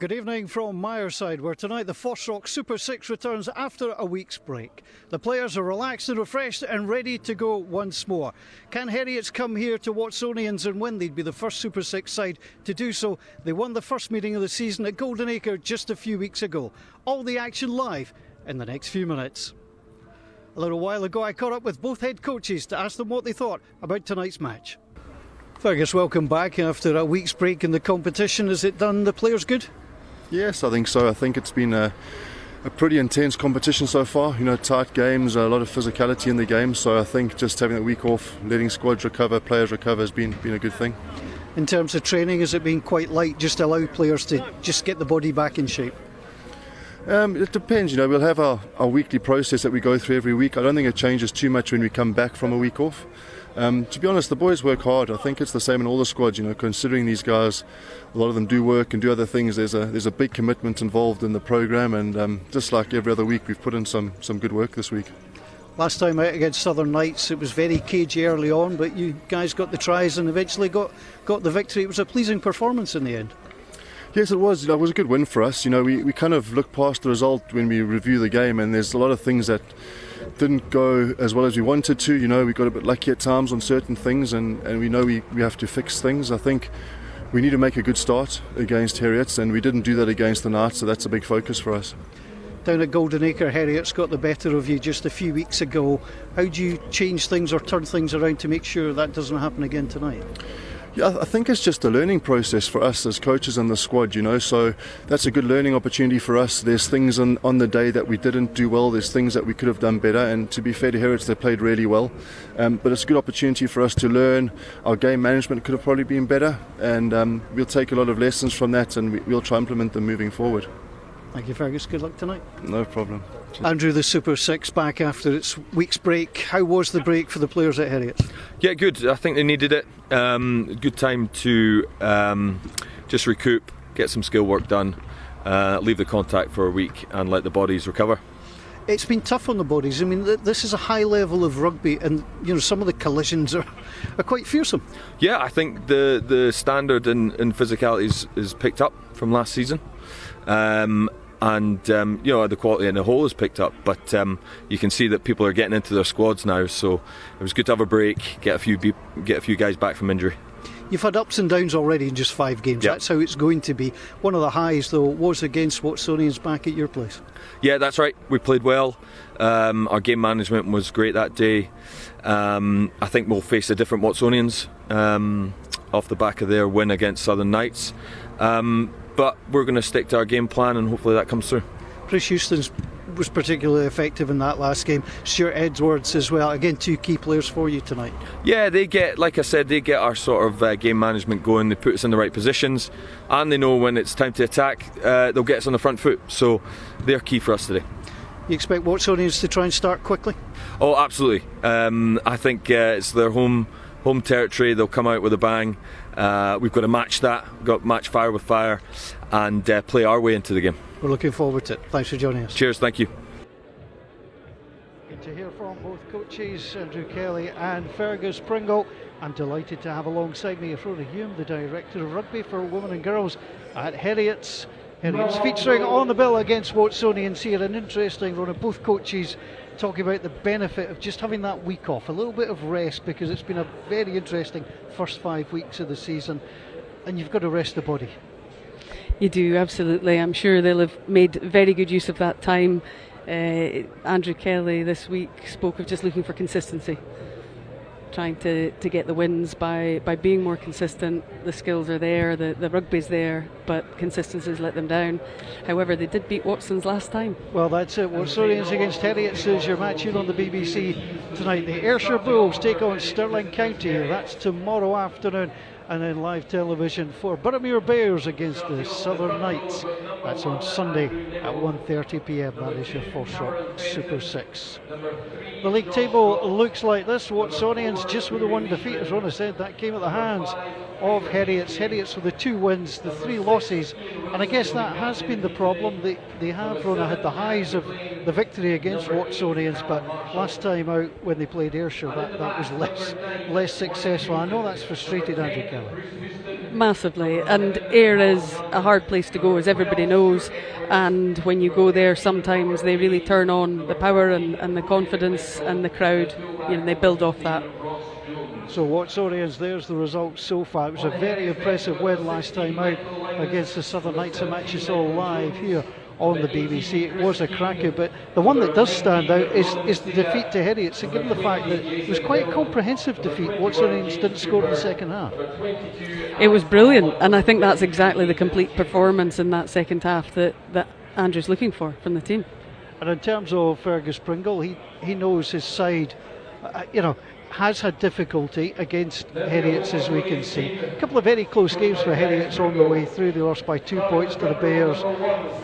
Good evening from Myerside, where tonight the FOSROC Super6 returns after a week's break. The players are relaxed and refreshed and ready to go once more. Can Heriots come here to Watsonians and win? They'd be the first Super6 side to do so. They won the first meeting of the season at Golden Acre just a few weeks ago. All the action live in the next few minutes. A little while ago I caught up with both head coaches to ask them what they thought about tonight's match. Fergus, welcome back after a week's break in the competition. Has it done the players good? Yes, I think so. I think it's been a pretty intense competition so far. You know, tight games, a lot of physicality in the game. So I think just having a week off, letting squads recover, players recover has been a good thing. In terms of training, has it been quite light, just allow players to just get the body back in shape? It depends. You know, we'll have our weekly process that we go through every week. I don't think it changes too much when we come back from a week off. To be honest, the boys work hard. I think it's the same in all the squads. You know, considering these guys, a lot of them do work and do other things. There's a big commitment involved in the program, and just like every other week, we've put in some good work this week. Last time out against Southern Knights, it was very cagey early on, but you guys got the tries and eventually got the victory. It was a pleasing performance in the end. Yes, it was. It was a good win for us. You know, we kind of look past the result when we review the game, and there's a lot of things that didn't go as well as we wanted to. You know, we got a bit lucky at times on certain things, and we know we have to fix things. I think we need to make a good start against Heriot, and we didn't do that against the Knights, so that's a big focus for us. Down at Golden Acre, Heriot's got the better of you just a few weeks ago. How do you change things or turn things around to make sure that doesn't happen again tonight? Yeah, I think it's just a learning process for us as coaches and the squad, you know, so that's a good learning opportunity for us. There's things on the day that we didn't do well, there's things that we could have done better, and to be fair to Heriot, they played really well, but it's a good opportunity for us to learn. Our game management could have probably been better, and we'll take a lot of lessons from that, and we'll try and implement them moving forward. Thank you, Fergus. Good luck tonight. No problem. Andrew, the Super6 back after its week's break. How was the break for the players at Heriot? Yeah, good. I think they needed it. Good time to just recoup, get some skill work done, leave the contact for a week and let the bodies recover. It's been tough on the bodies. I mean, this is a high level of rugby, and you know some of the collisions are quite fearsome. Yeah, I think the standard in physicality is picked up from last season. And you know, the quality in the whole has picked up, but you can see that people are getting into their squads now, so it was good to have a break, get a few guys back from injury. You've had ups and downs already in just 5 games. Yep. That's how it's going to be. One of the highs, though, was against Watsonians back at your place. Yeah, that's right. We played well. Our game management was great that day. I think we'll face a different Watsonians off the back of their win against Southern Knights. But we're going to stick to our game plan, and hopefully that comes through. Chris Houston was particularly effective in that last game. Stuart Edwards as well. Again, 2 key players for you tonight. Yeah, they get, like I said, they get our sort of game management going. They put us in the right positions, and they know when it's time to attack, they'll get us on the front foot. So they're key for us today. You expect Watsonians to try and start quickly? Oh, absolutely. I think it's their home territory. They'll come out with a bang. We've got to match that. We've got to match fire with fire and play our way into the game. We're looking forward to it. Thanks for joining us. Cheers, thank you. Good to hear from both coaches, Andrew Kelly and Fergus Pringle. I'm delighted to have alongside me Aurora Hume, the Director of Rugby for Women and Girls at Heriot's. Heriot's featuring on the bill against Watsonians here. An interesting run of both coaches talking about the benefit of just having that week off, a little bit of rest, because it's been a very interesting first 5 weeks of the season, and you've got to rest the body. You do, absolutely. I'm sure they'll have made very good use of that time. Andrew Kelly this week spoke of just looking for consistency, trying to get the wins by being more consistent. The skills are there, the rugby's there, but consistency's let them down. However, they did beat Watsons last time. Well, that's it. Watsonians against Heriot is your match here on the BBC tonight. The Ayrshire Bulls take on Stirling County. That's tomorrow afternoon. And then live television for Boroughmuir Bears against the Southern Knights. That's on Sunday at 1:30 p.m. That is your FOSROC Super 6. The league table looks like this. Watsonians just with the 1 defeat, as Rona said, that came at the hands of Heriot's. Heriot's with the 2 wins, the 3 losses, and I guess that has been the problem. They have, Rona, had the highs of the victory against Watsonians, but last time out when they played Ayrshire, that was less successful. I know that's frustrated Andrew Kelly. Massively, and Ayr is a hard place to go, as everybody knows, and when you go there sometimes they really turn on the power and the confidence, and the crowd, they build off that. So Watsonians, there's the results so far. It was a very impressive win last time out against the Southern Knights, a match you saw live here on the BBC. It was a cracker, but the one that does stand out is the defeat to Heriot. So given the fact that it was quite a comprehensive defeat, Watsonians didn't score in the second half. It was brilliant, and I think that's exactly the complete performance in that second half that Andrew's looking for from the team. And in terms of Fergus Pringle, he knows his side, has had difficulty against Heriots, as we can see. A couple of very close games for Heriots on the way through. They lost by 2 points to the Bears.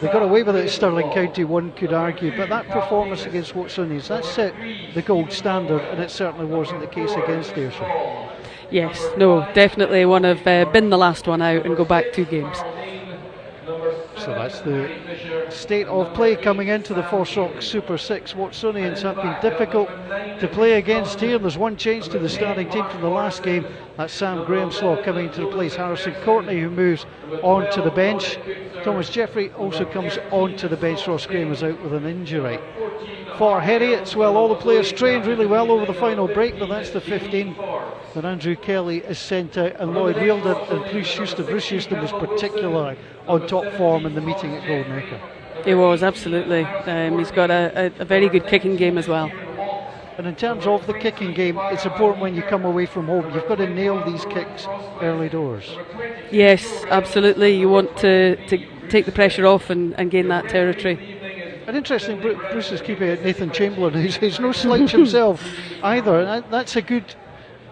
They got away with it at Stirling County, one could argue, but that performance against Watsonians, that set the gold standard, and it certainly wasn't the case against Ayrshire. Yes, no, definitely one of bin the last one out and go back 2 games. So that's the state of play coming into the FOSROC Super 6. Watsonians have been difficult to play against here. There's one change to the starting team from the last game. That's Sam Grahamslaw coming to replace Harrison Courtney, who moves on to the bench. Thomas Jeffrey also comes on to the bench. Ross Graham is out with an injury. For Heriots, well, all the players trained really well over the final break, but that's the 15 that Andrew Kelly is sent out, and Lloyd Wielden and Bruce Houston. Bruce Houston was particularly on top form in the meeting at Golden Acre. He was, absolutely. He's got a very good kicking game as well. And in terms of the kicking game, it's important when you come away from home, you've got to nail these kicks early doors. Yes, absolutely. You want to take the pressure off and gain that territory. And interesting, Bruce is keeping it Nathan Chamberlain, who's no slouch himself either. And that's a good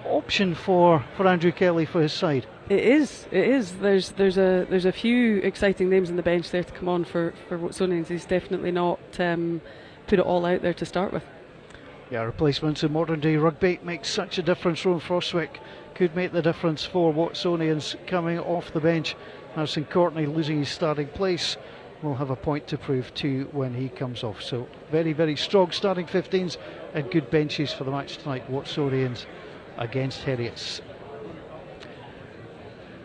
option for Andrew Kelly for his side. It is. There's a few exciting names on the bench there to come on for Watsonians. He's definitely not put it all out there to start with. Yeah, replacements in modern day rugby makes such a difference. Rowan Frostwick could make the difference for Watsonians coming off the bench. Harrison Courtney losing his starting place will have a point to prove too when he comes off. So very, very strong starting 15s and good benches for the match tonight. Watsonians against Heriots.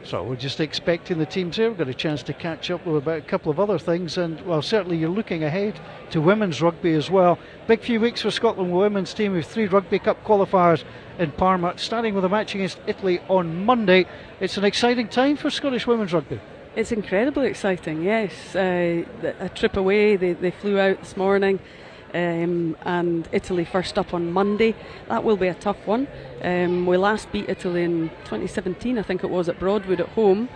So we're just expecting the teams here. We've got a chance to catch up with about a couple of other things, and well, certainly you're looking ahead to women's rugby as well. Big few weeks for Scotland women's team with 3 Rugby Cup qualifiers in Parma, starting with a match against Italy on Monday. It's an exciting time for Scottish women's rugby. It's incredibly exciting, yes. A trip away, they flew out this morning, and Italy first up on Monday. That will be a tough one. We last beat Italy in 2017, I think it was, at Broadwood at home.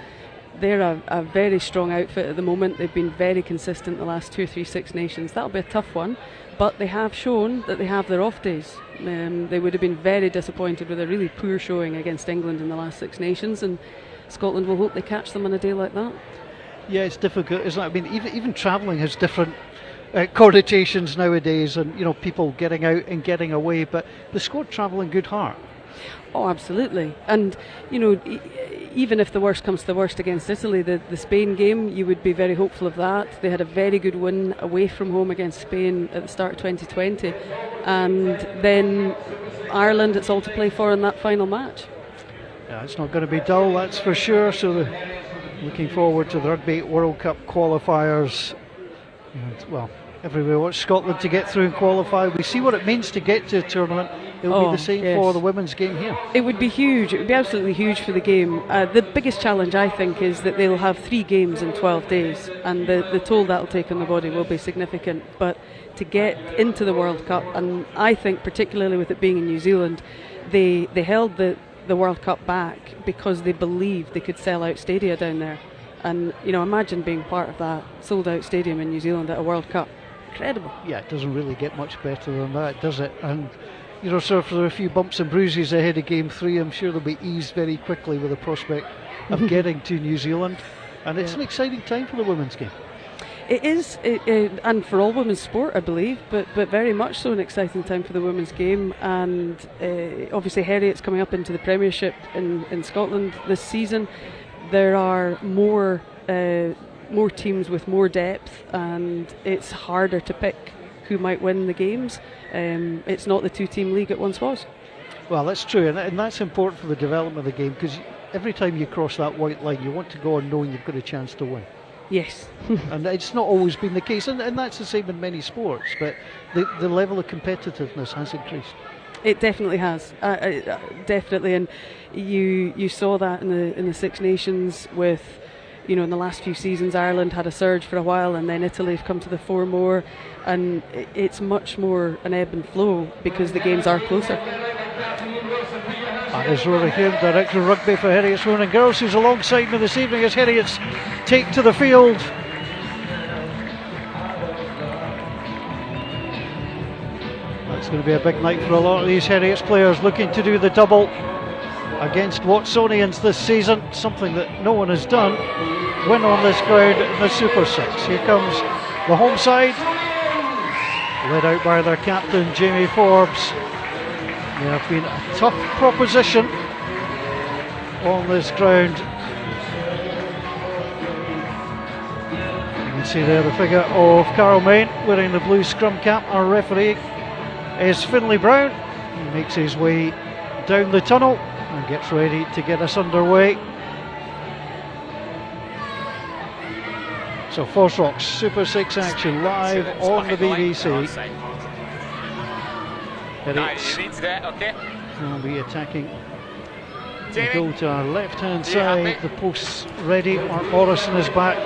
They're a very strong outfit at the moment. They've been very consistent the last 2 or 3 Six Nations. That'll be a tough one, but they have shown that they have their off days. They would have been very disappointed with a really poor showing against England in the last Six Nations, and Scotland will hope they catch them on a day like that. Yeah, it's difficult, isn't it? I mean, even travelling has different connotations nowadays, and people getting out and getting away, but the squad travel in good heart. Oh, absolutely. And even if the worst comes to the worst against Italy, the Spain game, you would be very hopeful of that. They had a very good win away from home against Spain at the start of 2020, and then Ireland, it's all to play for in that final match. Yeah, it's not going to be dull, that's for sure. So looking forward to the Rugby World Cup qualifiers. And, well, everywhere we watch Scotland to get through and qualify. We see what it means to get to a tournament. It will be the same for the women's game here. It would be huge. It would be absolutely huge for the game. The biggest challenge, I think, is that they'll have 3 games in 12 days, and the toll that'll take on the body will be significant. But to get into the World Cup, and I think particularly with it being in New Zealand, they held the World Cup back because they believed they could sell out stadia down there. And imagine being part of that sold out stadium in New Zealand at a World Cup. Incredible. Yeah, it doesn't really get much better than that, does it? And so if there are a few bumps and bruises ahead of Game 3, I'm sure they'll be eased very quickly with the prospect of getting to New Zealand. And it's an exciting time for the women's game. It is, and for all women's sport, I believe, but very much so an exciting time for the women's game. And obviously Heriot's coming up into the Premiership in Scotland this season. There are more teams with more depth, and it's harder to pick who might win the games. It's not the 2-team league it once was. Well, that's true, and that's important for the development of the game, because every time you cross that white line, you want to go on knowing you've got a chance to win. Yes. And it's not always been the case, and that's the same in many sports, but the level of competitiveness has increased. It definitely has, definitely, and you saw that in the Six Nations with, in the last few seasons Ireland had a surge for a while, and then Italy have come to the fore more, and it's much more an ebb and flow because the games are closer. That is Rory Hume, Director of Rugby for Heriot's Women and Girls, who's alongside me this evening as Heriot's take to the field. It's going to be a big night for a lot of these Heriot's players looking to do the double against Watsonians this season, something that no one has done. Win on this ground in the Super 6. Here comes the home side, led out by their captain Jamie Forbes. They have been a tough proposition on this ground. You can see there the figure of Carol Main wearing the blue scrum cap. Our referee is Finlay Brown. He makes his way down the tunnel and gets ready to get us underway. So FOSROC Super 6 action live on the BBC. Heriot's will be attacking the goal to our left hand side. The posts ready. Mark Morrison is back,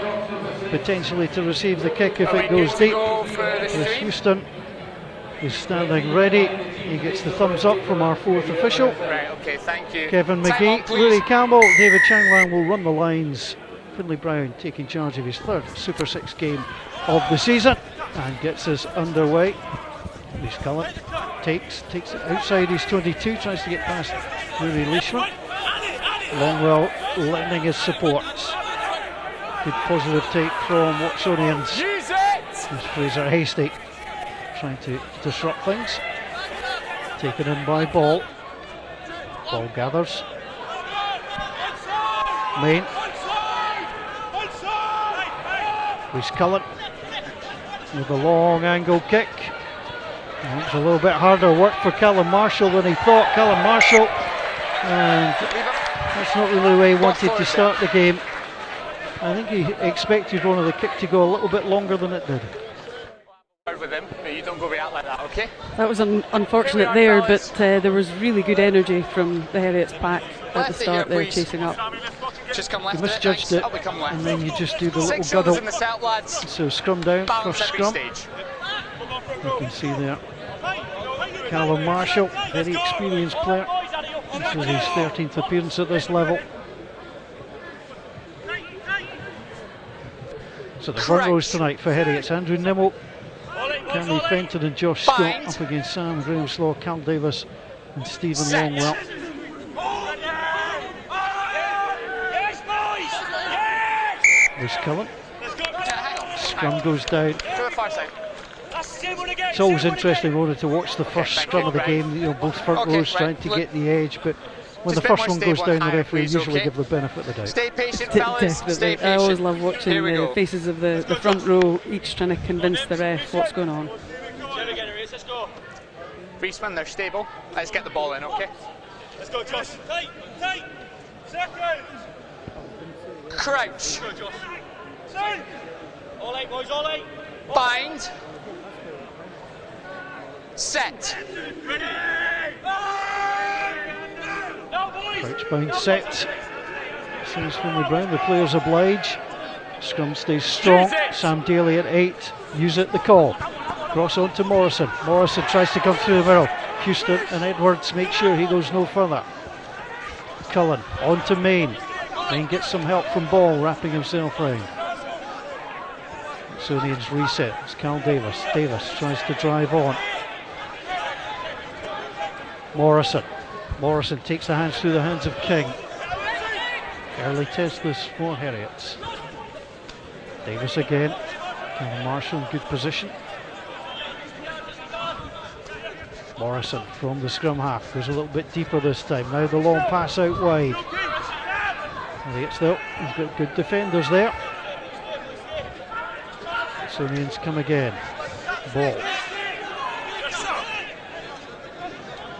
potentially to receive the kick if it goes deep. With Houston is standing ready. He gets the thumbs up from our fourth official. Right, okay, thank you. Kevin McGee, Rory Campbell, David Changlang will run the lines. Finlay Brown taking charge of his third Super 6 game of the season and gets us underway. Reece Cullen takes it outside his 22, tries to get past Rory Leishman. Longwell lending his support. Good positive take from Watsonians. There's Fraser Hastie trying to disrupt things. Taken in by Ball. Ball gathers. Main. Reece Cullen with a long angle kick. And it's a little bit harder work for Callum Marshall than he thought. Callum Marshall, and that's not really the way he wanted to start the game. I think he expected one of the kick to go a little bit longer than it did. With him, but you don't go out like that, okay? That was unfortunate there, but there was really good energy from the Heriot's pack at the start there, chasing up. Just come left. You misjudged it, and then you just do the little guddle. So scrum down, first scrum. You can see there Callum Marshall, very experienced player. This is his 13th appearance at this level. So the front rows tonight for Heriot's Andrew Nimmo, Cammy Fenton and Josh Scott up against Sam Grahamslaw, Cal Davis and Stephen Longwell. Reece Cullen. Scrum goes down. It's always interesting to watch the first scrum of the game, both front rows trying to get the edge, but when the first one goes down, the referee usually give the benefit of the doubt. Stay patient, fellas. Definitely. I always love watching the faces of the front row, each trying to convince the ref what's going on. Reisman, they're stable. Let's get the ball in, okay? Let's go, Josh. Tight. Second. Crouch. All eight, boys, all eight. Bind. Set. Crouch, bind, set. Says Finlay Brown, the players oblige. Scrum stays strong. Sam Daly at 8. Use it, the call. Cross on to Morrison. Morrison tries to come through the middle. Houston and Edwards make sure he goes no further. Cullen on to Main. Main gets some help from Ball, wrapping himself round. Watsonians reset. It's Cal Davis. Davis tries to drive on. Morrison takes the hands through the hands of King. Early test this for Heriot's. Davis again. Cal Marshall in good position. Morrison from the scrum half goes a little bit deeper this time. Now the long pass out wide. Heriot's though, he's got good defenders there. Watsonians come again. Ball.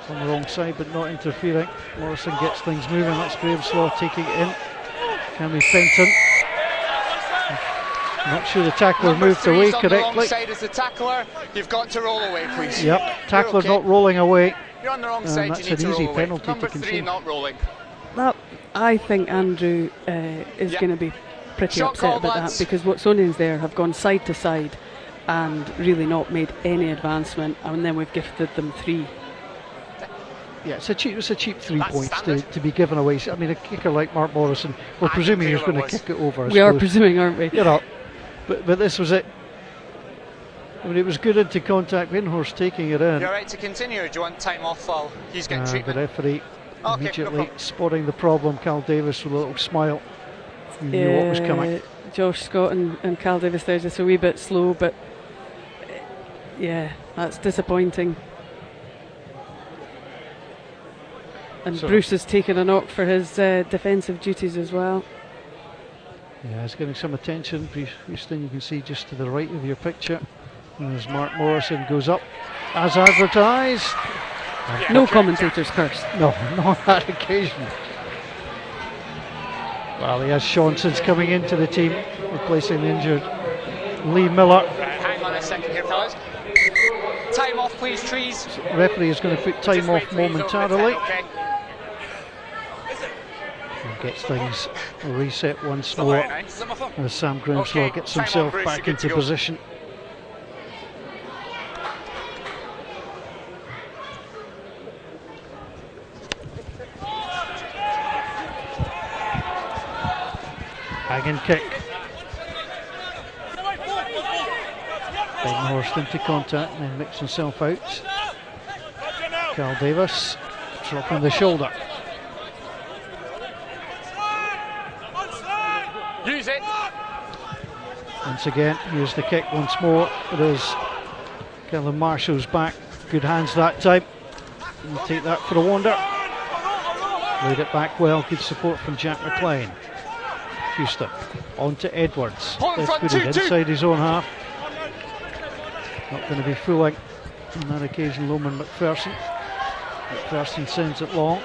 on the wrong side but not interfering. Morrison gets things moving. That's Grahamslaw taking it in. Cammy Fenton. Not sure the tackler moved away correctly. On the wrong side as the tackler. You've got to roll away, please. Yep, tackler not rolling away. You're on the wrong side. That's You need an to easy roll away. penalty Number to concede. 3 not rolling. That, I think Andrew is going to be pretty Shot upset call, about lads. that, because Watsonians there have gone side to side and really not made any advancement, and then we've gifted them 3. Yeah, it's a cheap 3 That's points standard. to be given away. I mean, a kicker like Mark Morrison, we're I presuming can he's feel going it to was. kick it over. I We are suppose. presuming, aren't we? You know, but this was it. I mean, it was good into contact. Windhorse taking it in. You're right to continue, or do you want time off while he's getting The treatment? referee no immediately problem. spotting the problem. Cal Davis with a little smile. He knew what was coming. Josh Scott and Cal Davis there just a wee bit slow, but yeah, that's disappointing. And So- Bruce has taken a knock for his defensive duties as well. Yeah, it's getting some attention. Houston, you can see just to the right of your picture. And as Mark Morrison goes up, as advertised. No commentators cursed. No, not on that occasion. Well, he has Shonson's coming into the team, replacing the injured Lee Miller. Right, hang on a second here, fellas. Time off, please, trees. Referee is going to put time Just off wait till you don't momentarily. repent, okay? And gets things reset once Very more nice. as Sam Grahamslaw Okay, gets time on, himself Bruce, back you're good into to go. position. Hanging kick. Benhorst into contact and then mixed himself out. Cal Davis dropping the shoulder. Use it. Once again, here's the kick once more. It is Kellen Marshall's back. Good hands that time. We'll take that for a wander. Laid it back well. Good support from Jack McLean. Houston on to Edwards. Hold in Let's front, put it 2-2. inside his own half. Not going to be fooling on that occasion, Loman McPherson. McPherson sends it long.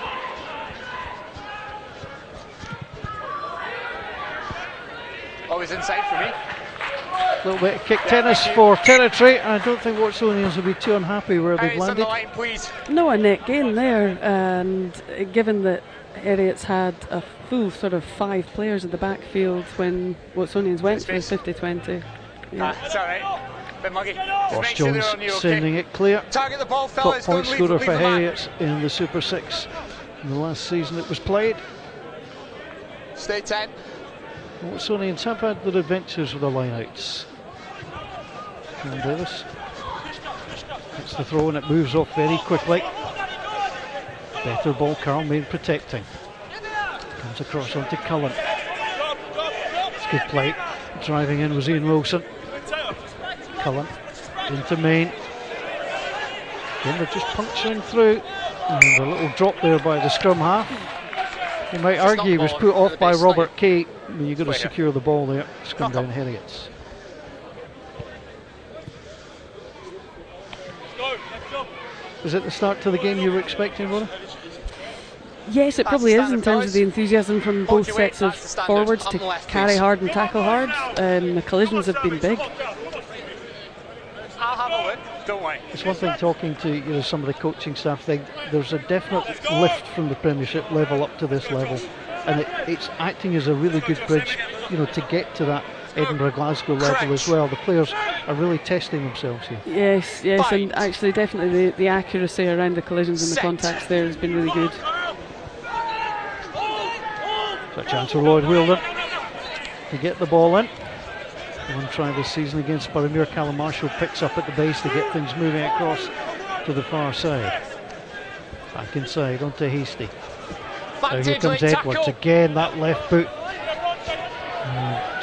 Always inside for me. A little bit of kick tennis for territory. I don't think Watsonians will be too unhappy where they've Eyes on landed. the line, please. No, a net gain there, and given that Heriot's had a full sort of 5 players in the backfield when Watsonians went for the Space. 50-20. Yeah. It's all right. Bit muggy. Just Ross make sure Jones they're on you, sending okay? it clear. Target the ball, Top fellas. point Don't scorer leave for the man. Heriot in the Super 6 in the last season it was played. Stay 10. Watsonians have had their adventures with the lineouts. Sean Davis gets the throw and it moves off very quickly. Better ball, Carl Main protecting. Comes across onto Cullen. It's good play. Driving in was Ian Wilson. Cullen into Main. Again, they're just puncturing through. And a little drop there by the scrum half. You might Just argue he not was ball put on off the by baseline. Robert Kay. I mean, you've got to Square. secure the ball there. Scrum Knock down up. Heriot's. Was it the start to the game you were expecting, Rona? Yes, it That's probably the is in standard, terms of boys. the enthusiasm from Hold both your weight, sets of that's the standard. forwards Up to the left, carry please. hard and tackle hard. The collisions have been big. I'll have a look. Don't worry. It's one thing talking to some of the coaching staff. There's a definite lift from the Premiership level up to this level, and it's acting as a really good bridge, to get to that Edinburgh-Glasgow level as well. The players are really testing themselves here. Yes, and actually definitely the accuracy around the collisions and the Set. contacts there has been really good. So a chance for Lloyd Wheeldon to get the ball in. One try this season against Boroughmuir. Callum Marshall picks up at the base to get things moving across to the far side. Back inside onto Hasty. Now here Vantage, comes late Edwards tackle. again, that left boot.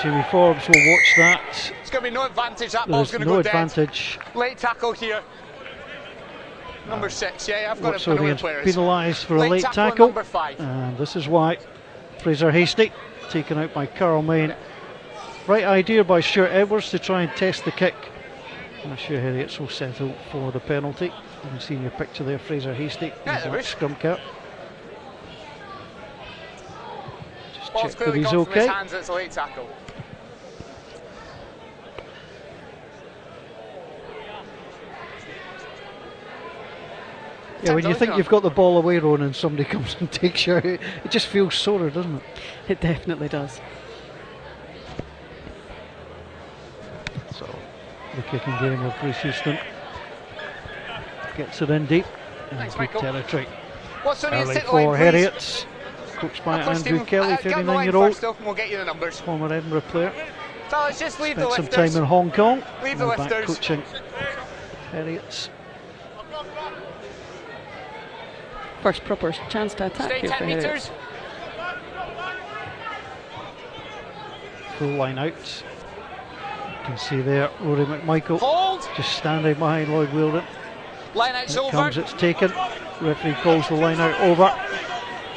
Jimmy Forbes will watch that. It's going to be no advantage. That ball's There's going to no go dead. advantage. Late tackle here. Number 6. Yeah, I've got it. I know the Watsonians players. penalised for a Late late tackle tackle. number 5. And this is why. Fraser Hasty taken out by Carl Main. Right idea by Stuart Edwards to try and test the kick. I'm sure Heriot's will settle for the penalty. You can see in your picture there Fraser Hasty in black scrum cap. Just Ball's check that clearly he's gone from his okay. hands, it's a late tackle. Yeah, when you think you've got the ball away, Ron, and somebody comes and takes you out, it just feels sorer, doesn't it? It definitely does. So, the kicking game of Bruce Houston gets it in deep. Thanks, Good Michael. territory. Watsonians, Early take the line, for please. Heriot's, coached by First Andrew team, Kelly, get on the line 39-year-old, first, though, and we'll get you the numbers. former Edinburgh player. Fellas, just leave the Spent some lifters. time in Hong Kong. Leave the Now back lifters. coaching Heriot's. First proper chance to attack Stay here 10 for Heriot. metres. Full line out. You can see there Rory McMichael Hold. just standing behind Lloyd Wilden. Line out's It over. comes, it's taken. Referee calls the line out over.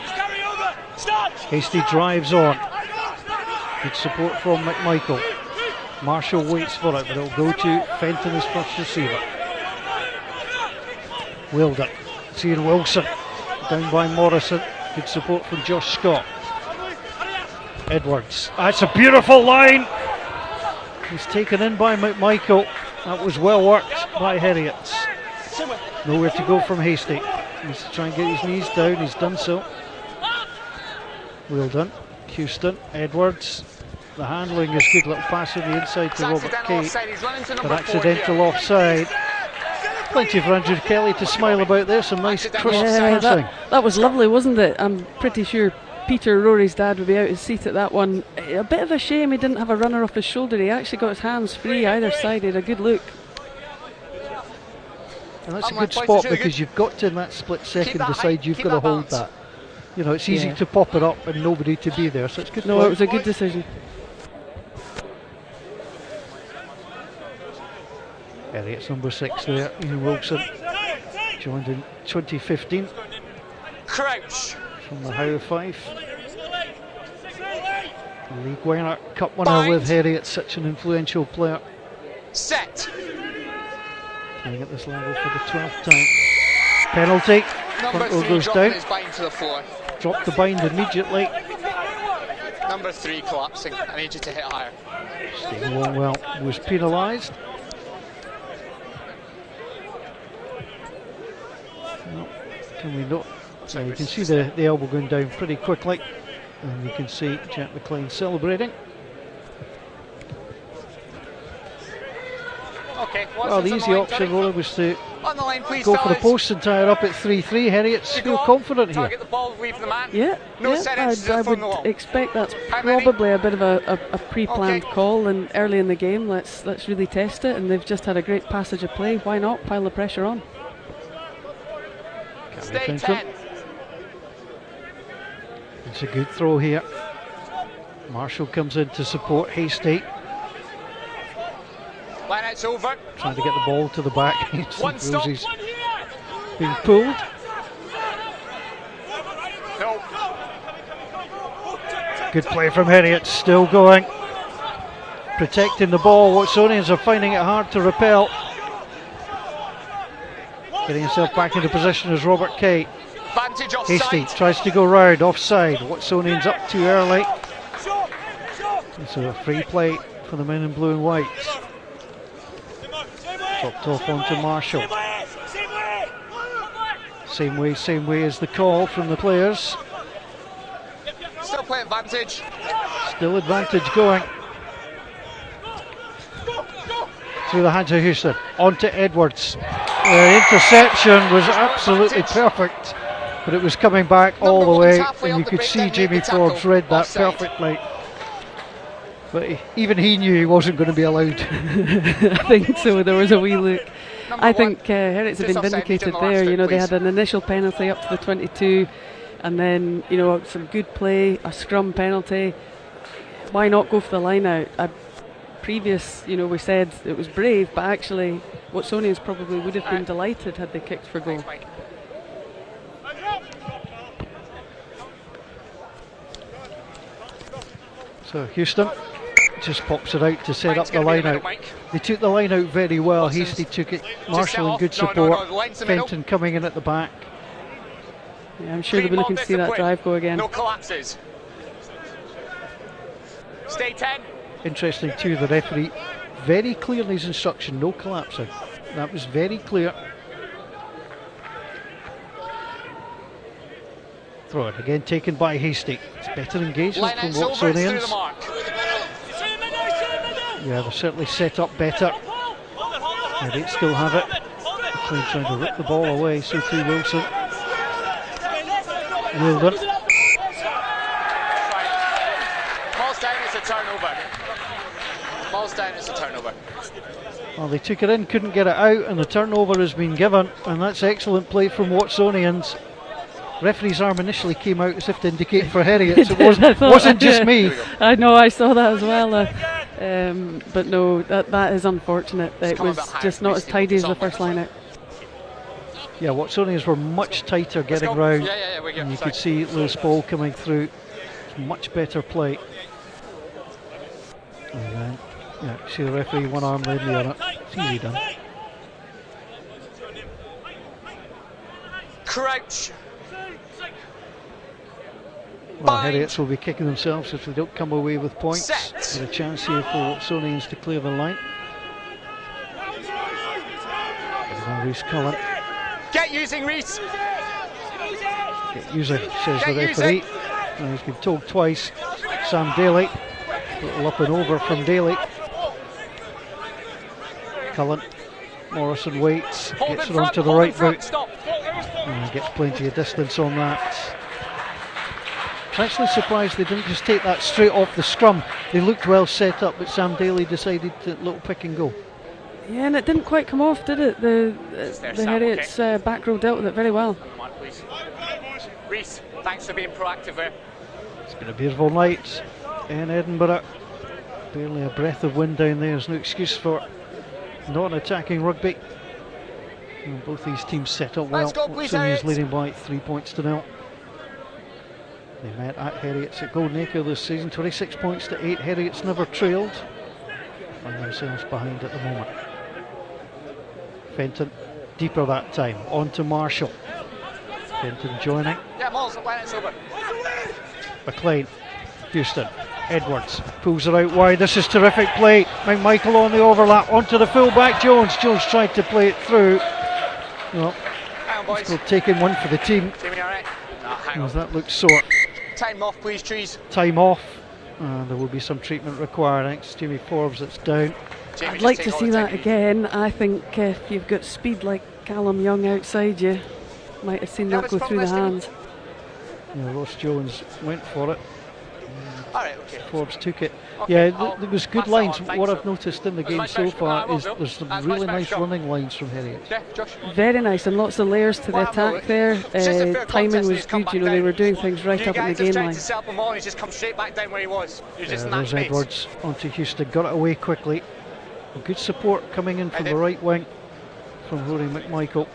Carry over. Start. Hasty drives on. Good support from McMichael. Marshall waits for it, but it'll go to Fenton as first receiver. Wilder. Seeing Wilson. Down by Morrison. Good support from Josh Scott. Edwards. That's a beautiful line. He's taken in by McMichael. That was well worked by Heriot. Nowhere to go from Hasty. He's trying to get his knees down. He's done so. Well done. Houston. Edwards. The handling is good. Little pass on the inside to Robert Accidental Kate. offside. He's running to But number 4 accidental here. offside. Plenty for Andrew Kelly to smile about there. Some nice Accidental crisp offside. passing. That was lovely, wasn't it? I'm pretty sure Peter, Rory's dad, would be out his seat at that one. A bit of a shame he didn't have a runner off his shoulder. He actually got his hands free either side. He had a good look. And that's a Unlike good twice, spot it's really because good. you've got to in that split second that decide height, you've keep got to that hold balance. that. You know, it's easy Yeah. to pop it up and nobody to be there. So it's good. No, play. it was a good decision. Heriot's number 6 there, Ian Wilson, joined in 2015 Crouch. from the Howe Fife. League winner, cup winner with Heriot, such an influential player. Set. Playing at this level for the 12th time. Penalty. Number Front row 3 goes dropping down. his bind to the floor. Drop the bind immediately. Number 3 collapsing. I need you to hit higher. Stephen Longwell was penalised. No, can we not? So you can see the elbow going down pretty quickly. And you can see Jack McLean celebrating. Okay. Well, the easy option, Roland, was to On the line, please. go for the fellas. post and tie it up at 3-3. Heriot's You feel go on, confident here. Target the ball, leave the man. Yeah, No yeah, set inches I from would the wall. expect that's How many? probably a bit of a pre-planned Okay. call, and early in the game, let's really test it. And they've just had a great passage of play. Why not pile the pressure on? Stay Fenton. 10. It's a good throw here. Marshall comes in to support Hasty, Line out's over. trying to get the ball to the back. One stop. Rosie's being pulled. No. Good play from Heriot, still going. Protecting the ball. Watsonians are finding it hard to repel. Getting himself back into position as Robert Kate. Vantage Hasty offside. tries to go round, offside. Watsonians up too early. It's a free play for the men in blue and white. Dropped off onto Marshall. Same way as the call from the players. Still play advantage. Still advantage going. Through the hands of Houston. Onto Edwards. The interception was absolutely perfect, but it was coming back all the way, and you could see Jamie Forbes read that perfectly. But even he knew he wasn't going to be allowed. I think so. There was a wee look. I think Heriots have Just been offside, vindicated you do the last there. bit, You know, they please. had an initial penalty up to the 22, and then some good play, a scrum penalty. Why not go for the line out? We said it was brave, but actually, Watsonians probably would have been delighted had they kicked for goal. Thanks, Mike. So Houston just pops it out to set Line's up the gonna be line in the out. middle, Mike. They took the line out very well. Watson's Hasty took it. set Marshall in off. good No, support. the line's in the middle. Fenton coming in at the back. Yeah, I'm sure they'll Clean be ball looking to see that discipline. drive go again. No collapses. Stay 10. Interesting too, the referee very clear in his instruction, no collapsing. That was very clear. Throw it again, taken by Hasty. It's better engagement from Lennox over, it's through the Watsonians. mark. Yeah, they're certainly set up better. They still have it. McLean trying to rip the ball away, so too Wilson. Wilden. Ball's down, it's a turnover. Ball's down, it's a turnover. Well, they took it in, couldn't get it out, and the turnover has been given, and that's excellent play from Watsonians. Referee's arm initially came out as if to indicate for Heriot, so it wasn't just me. I know, I saw that as well. But no, that is unfortunate. It was just not as tidy as the first line out. Yeah, Watsonians were much tighter getting round, and you could see loose ball coming through. It's much better play. And then, yeah, see the referee one arm only on it. It's easy done. Crouch. Well, Heriots will be kicking themselves if they don't come away with points. Set. Got a chance here for Watsonians to clear the line. Reese Cullen. Get using, Reese. Get using, says the Get referee. And he's been told twice. Sam Daly. Little up and over from Daly. Cullen. Morrison waits. Hold Gets in it front, onto the hold in right front, boot. stop. And gets plenty of distance on that. I'm actually surprised they didn't just take that straight off the scrum. They looked well set up, but Sam Daly decided to little pick and go. Yeah, and it didn't quite come off, did it? The Heriot's back row dealt with it very well. Come on, please. Reese, thanks for being proactive there. It's been a beautiful night in Edinburgh. Barely a breath of wind down there. There's no excuse for not attacking rugby. And both these teams set up well. Let's go, please, Watsonians Heriot. leading by 3 points to 0. They met at Heriot's at Golden Acre this season, 26 points to 8. Heriot's never trailed. Find themselves behind at the moment. Fenton deeper that time, on to Marshall. Fenton joining. Yeah, Moles, Lennox over. McLean, Houston, Edwards pulls it out wide. This is terrific play. McMichael on the overlap onto the full-back Jones. Jones tried to play it through. Well, Hang on, boys. still taking one for the team. Jamie, all right? No, hang As on. that looks sore. Time off, please, trees. Time off. There will be some treatment required. Thanks, Jimmy Forbes. That's down. Jamie, I'd just like take to all see the that time you again. I think if you've got speed like Callum Young outside you, might have seen Yeah, that but go it's through the from hands. Yeah, Ross Jones went for it. need. All right, okay. Forbes took it. Okay, Yeah, I'll there was good pass that lines. on, thanks, What sir. I've noticed in the That's game my so special- far I will is do. there's some That's my really nice special. running lines from Heriot. Yeah, Josh. Very nice, and lots of layers to the Well, no, attack there. it's just a fair Timing contest and was he's come good, you back know, they down. were doing things right You up in the guys game have tried line. to set up a ball and he's just come straight back down where he was. He was just in that There's space. Edwards onto Houston. Got it away quickly. Good support coming in from the right wing from Rory McMichael.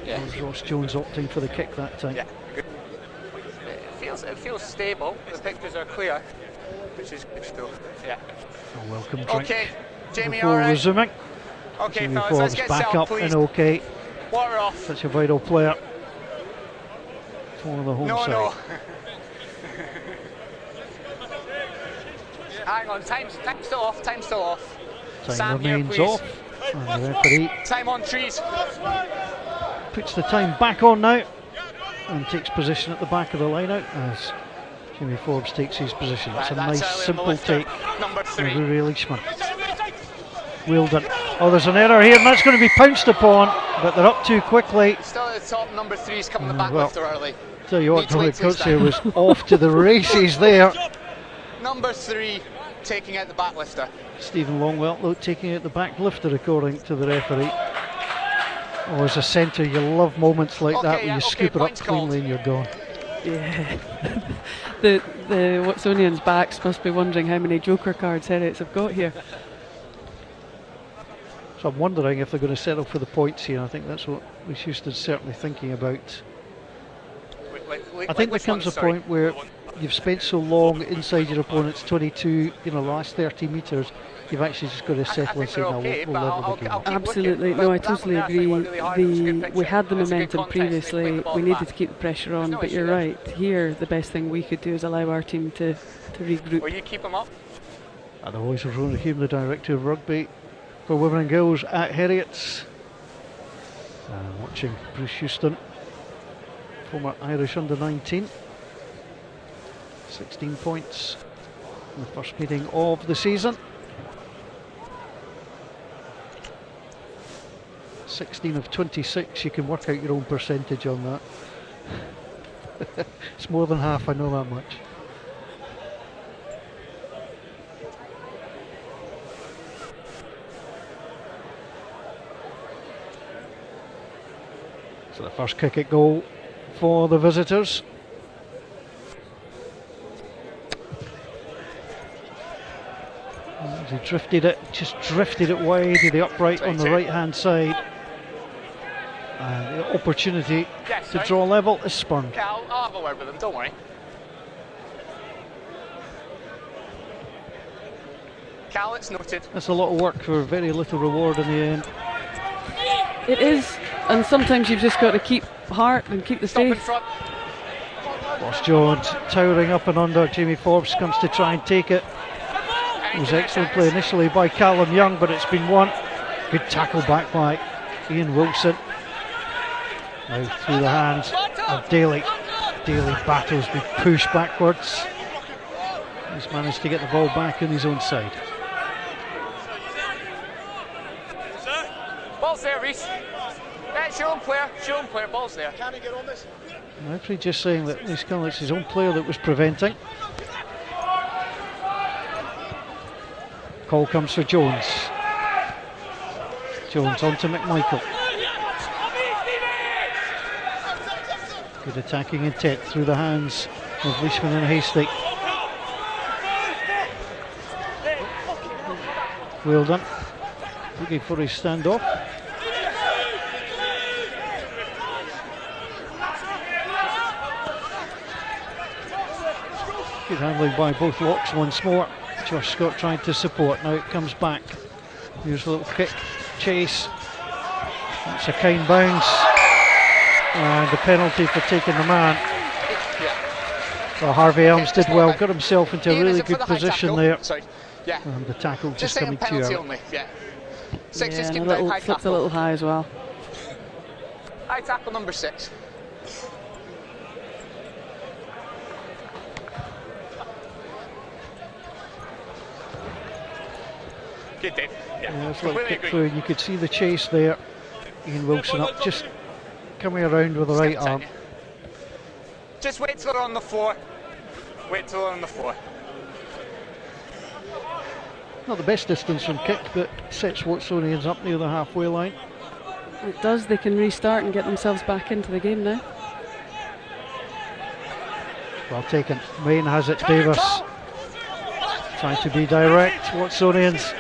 Yeah. As Ross Jones opting for the kick that time. Yeah, good. It feels stable. The pictures are clear, which is good still. Yeah. A welcome drink. Okay, Jamie, Before all right. resuming. Okay, Jimmy fellas, Forbes let's get back set up please. and okay. Water off. Such a vital player for the home No, side. no. Hang on, time's still off. Time's still off. Time Sam here, remains please. off. And the referee Time on, trees. puts the time back on now and takes position at the back of the line out as Jimmy Forbes takes his position. It's a Right, nice that's early simple lifter, take number from 3. Rory Leishman. Wheeled it. Oh, there's an error here and that's going to be pounced upon, but they're up too quickly. Still at the top, number 3's coming the back well. lifter early. Tell you what, Need to wait Dominic till he's Coetzee down. was off to the races there. Number 3 taking out the back lifter. Stephen Longwell though taking out the back lifter according to the referee. Oh, as a centre you love moments like that when yeah, you scoop it up points called. cleanly and you're gone. Yeah. the Watsonians backs must be wondering how many joker cards Heriots have got here. So I'm wondering if they're going to settle for the points here. I think that's what Houston's certainly thinking about. I think there comes a point where you've spent so long inside your opponent's 22, the last 30 metres, you've actually just got to settle and say, no, we'll level the game. Absolutely, no, I totally agree. We had the momentum previously, we needed to keep the pressure on, but you're right, here the best thing we could do is allow our team to regroup. Will you keep them up? And the voice of Rona Hume, the director of rugby for women and girls at Heriot. Watching Bruce Houston, former Irish under-19. 16 points in the first meeting of the season. 16 of 26, you can work out your own percentage on that. It's more than half, I know that much. So the first kick at goal for the visitors. He drifted it wide to the upright on the right hand side. And the opportunity to draw level is spurned. Cal, I'll have a word with them, don't worry. Cal, it's noted. That's a lot of work for very little reward in the end. It is, and sometimes you've just got to keep heart and keep the faith. Ross Jones towering up and under. Jamie Forbes comes to try and take it. It was excellent play initially by Callum Young, but it's been won. Good tackle back by Ian Wilson. Now through the hands of Daly. Daly battles, been pushed backwards. He's managed to get the ball back on his own side. Ball's there, Reese. That's your own player, ball's there. Can he get on this? The referee just saying that it's his own player that was preventing. Call comes for Jones. Jones on to McMichael. Good attacking intent through the hands of Leishman and Hasty. Well done. Looking for his standoff. Good handling by both locks once more. Josh Scott trying to support. Now it comes back. Here's a little kick. Chase. That's a kind bounce. And the penalty for taking the man. Well, Harvey Elms did well. Got himself into a really good position there. And the tackle just coming too early. Yeah. And a little, flipped a little high as well. High tackle number 6. Good, Dave. Yeah, it's like kick through, and you could see the chase there. Ian Wilson up, just coming around with the right arm. Just wait till they're on the floor. Wait till they're on the floor. Not the best distance from kick, but sets Watsonians up near the halfway line. It does, they can restart and get themselves back into the game now. Well taken. Main has it, Davis. Trying to be direct, Watsonians.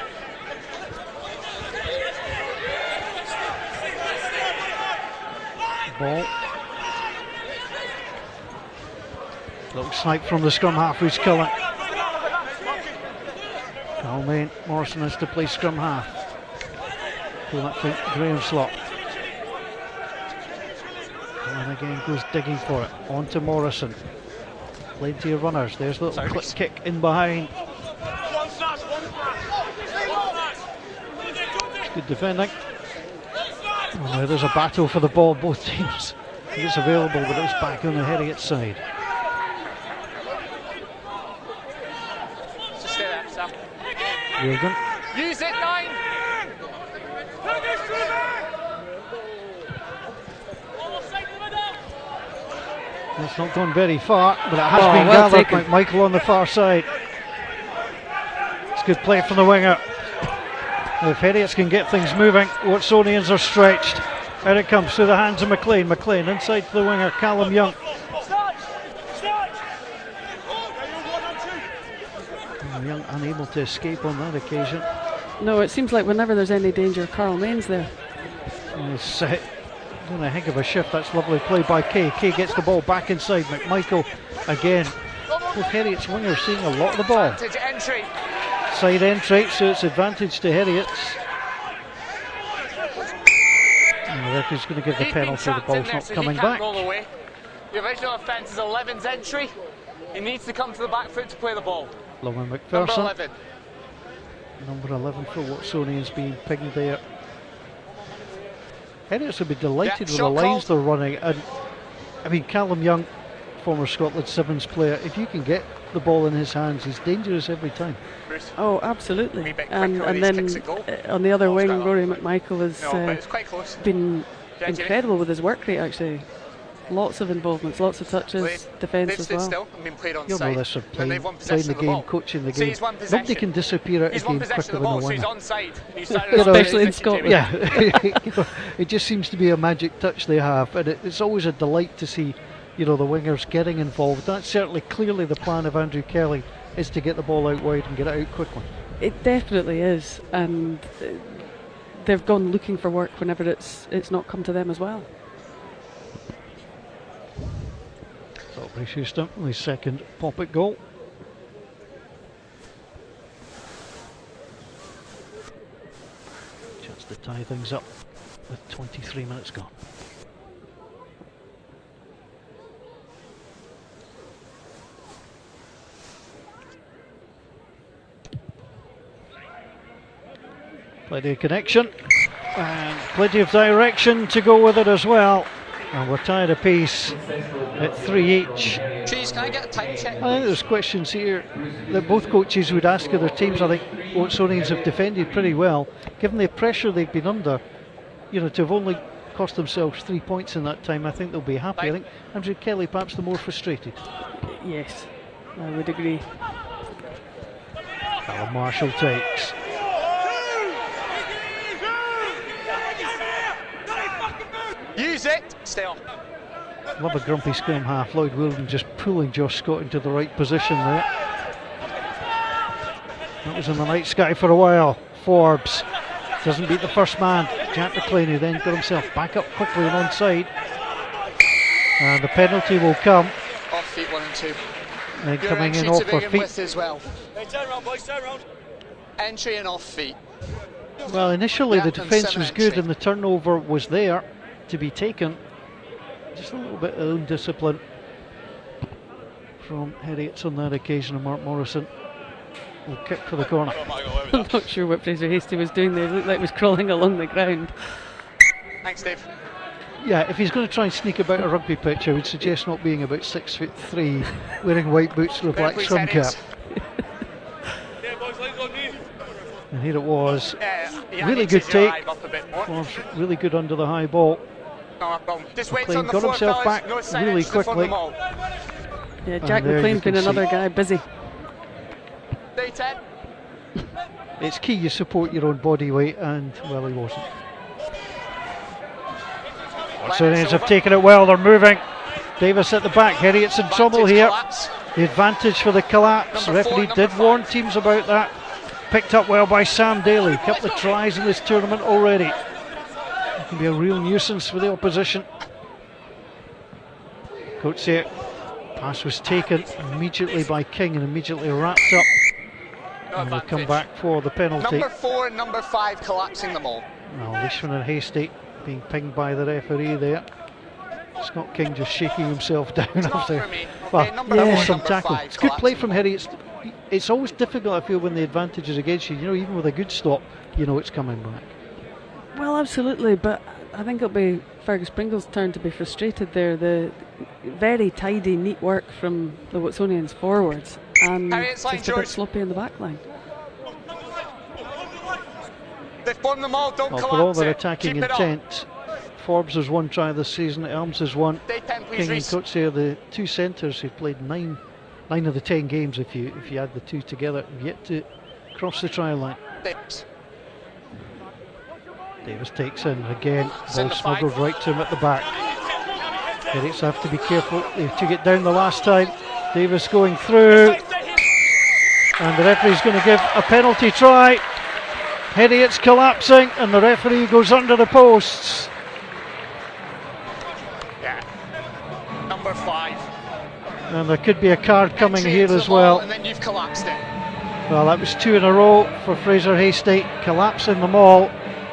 Ball. Little snipe from the scrum half, who's Cullen. Main, Morrison has to play scrum half. Pull that for Graham Slot. And again goes digging for it. On to Morrison. Plenty of runners. There's a little click kick in behind. Good defending. Oh, now there's a battle for the ball, both teams. It's available, but it's back on the Heriot side. Just stay there, Sam. Wilden. Use it, 9. It's not gone very far, but it has been gathered by Michael on the far side. It's good play from the winger. If Heriots can get things moving, Watsonians are stretched. Out it comes through the hands of McLean. McLean inside to the winger, Callum Young. Young unable to escape on that occasion. No, it seems like whenever there's any danger, Carl Main's there. He's doing a heck of a shift. That's lovely play by Kay. Kay gets the ball back inside. McMichael again. Both Heriot's wingers seeing a lot of the ball. Advantage entry. Side entry, so it's advantage to Heriot's. And the referee's going to give the penalty, the ball's not coming back. Roll away. The original offence is 11's entry. He needs to come to the back foot to play the ball. Lowen Number McPherson. 11. Number 11 for Watsonians being pinged there. Heriots will be delighted with the shot lines called. they're running. And I mean, Callum Young, former Scotland Sevens player, if you can get the ball in his hands, he's dangerous every time. Bruce. Oh, absolutely. Wee bit And quicker when he then kicks it goal. on the other wing, Ball's Rory McMichael has No, but it's quite close. been Yeah, Jimmy. incredible with his work rate, actually. Lots of involvements, lots of touches, defence They've as stood well. still and been played on You'll know side. this from And playing, they've won playing possession the of the game, ball. coaching the So game. he's won Nobody possession. can disappear out He's of won game possession quicker of the than a ball, so he's winner. onside. And he's started You know, on Especially in the Scotland. Yeah, it just seems to be a magic touch they have, and it's always a delight to see, you know, the wingers getting involved. That's certainly clearly the plan of Andrew Kelly, is to get the ball out wide and get it out quickly. It definitely is, and they've gone looking for work whenever it's not come to them as well. Salisbury Schuster, his second pop-it goal. Chance to tie things up with 23 minutes gone. Plenty of connection and plenty of direction to go with it as well. And we're tied a piece at 3 each. Cheese, can I get a time check? I think there's questions here that both coaches would ask of their teams. I think Watsonians have defended pretty well, given the pressure they've been under. You know, to have only cost themselves 3 points in that time, I think they'll be happy. I think Andrew Kelly perhaps the more frustrated. Yes, I would agree. Callum Marshall takes. Use it. Stay on. Love a grumpy scrum half. Lloyd Wilden just pulling Josh Scott into the right position there. That was in the night sky for a while. Forbes doesn't beat the first man. Jack McLean, who then got himself back up quickly and onside. And the penalty will come. Off feet 1 and 2. And Your coming in entry off to for begin feet. with as well. Hey, turn around, boys, turn around. Entry and off feet. Well, initially Yeah, the and defence 7 was good entry. and the turnover was there to be taken. Just a little bit of undiscipline from Heriot's on that occasion, and Mark Morrison will kick for the corner. I'm not sure what Fraser Hastie was doing there. It looked like he was crawling along the ground. Thanks, Dave. Yeah, if he's going to try and sneak about a rugby pitch, I would suggest not being about 6'3", wearing white boots with a black Referee's scrum cap. headings. Yeah, boys, lines on me. And here it was. Yeah, Really I need good to zero take. eye up a bit more. Forbes really good under the high ball. No problem. Just wait McLean on the got floor, himself fellas. back No side really entries before quickly. them all. Yeah, Jack there you McLean's can been another see. guy busy. Day 10. It's key you support your own body weight, and well, he wasn't. Watsonians have taken it well, they're moving. Davis at the back, Heriot's in trouble here. Collapse. The advantage for the collapse. The Number referee 4, did number warn 5. teams about that. Picked up well by Sam Daly. Couple of tries in this tournament already. It can be a real nuisance for the opposition. Coach here. Pass was taken immediately by King and immediately wrapped up. No And they come advantage. back for the penalty. Number 4 and number 5 collapsing them all. Now Leishman and Hastie being pinged by the referee there. Scott King just shaking himself down It's not after. for me. Well, Okay, number that 4 was and some number tackling. 5 It's good play collapsing from them Heriot. It's always difficult, I feel, when the advantage is against you. You know, even with a good stop, you know it's coming back. Well, absolutely, but I think it'll be Fergus Pringle's turn to be frustrated there. The very tidy, neat work from the Watsonians forwards, and Heriot's line, just a George. bit sloppy in the back line. all. They've formed them all. Don't Well, for collapse all their it. attacking Keep it up. intent, Forbes has one try this season, Elms has one. Day 10, please, King and Reece. Coates here, the two centres who played nine of the 10 games, if you add the two together, have yet to cross the try line. Davis. Davis takes in again, ball Centre smuggled 5. right to him at the back. Heriot's have to be careful. They took it down the last time. Davis going through, and the referee's going to give a penalty try. Heriot's collapsing, and the referee goes under the posts. Yeah. Number 5. And there could be a card coming Entry here into as the ball, well. And then you've collapsed it. Well, that was 2 in a row for Fraser Hastie, collapsing them all,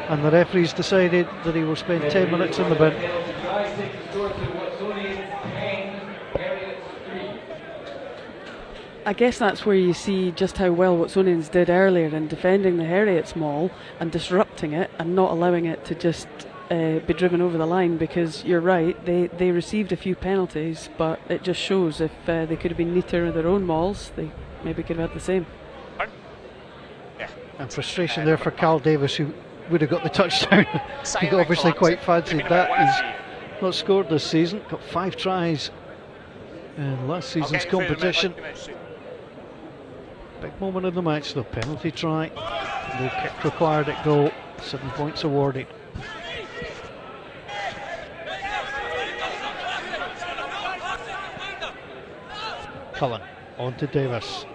and the referees decided that he will spend 10 minutes in the bin. I guess that's where you see just how well Watsonians did earlier in defending the Heriot's maul and disrupting it and not allowing it to just be driven over the line, because you're right, they received a few penalties, but it just shows if they could have been neater in their own mauls, they maybe could have had the same. And frustration there for Carl Davis, who would have got the touchdown. He obviously quite fancied that. He's not scored this season, got 5 tries in last season's competition. Big moment of the match though, penalty try, no kick required at goal, 7 points awarded. Cullen on to Davis.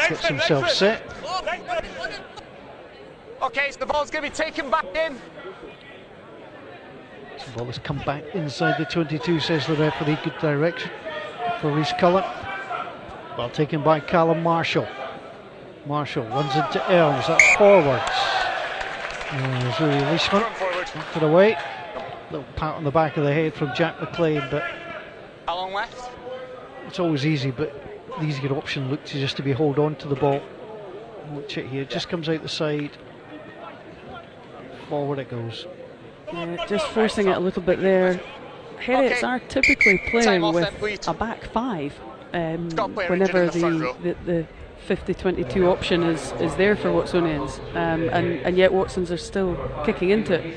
Gets himself set. Okay, so the ball's going to be taken back in. The ball has come back inside the 22, says the referee. Good direction for Rhys Cullen. Ball taken by Callum Marshall. Marshall runs into Elms, that's forwards. There's a releasement to the way. Little pat on the back of the head from Jack McLean, but How long left? it's always easy, but the easier option looks just to be hold on to the ball. Watch it here, it just comes out the side. Forward it goes. Yeah, just forcing it a little bit there. Heriots are typically playing with a back 5 whenever the 50-22 option is there for Watsonians, and yet Watsons are still kicking into it.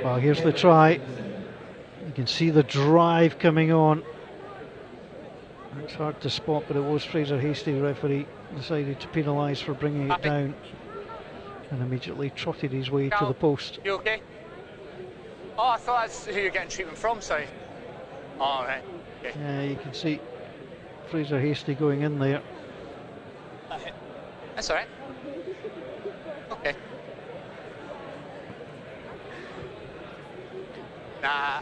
Well, here's the try. You can see the drive coming on. It's hard to spot, but it was Fraser Hastie, referee, decided to penalise for bringing it down and immediately trotted his way to the post. You okay? Oh, I thought that's who you're getting treatment from, sorry. All right. Okay. Yeah, you can see Fraser Hastie going in there. That's all right. Okay. Nah,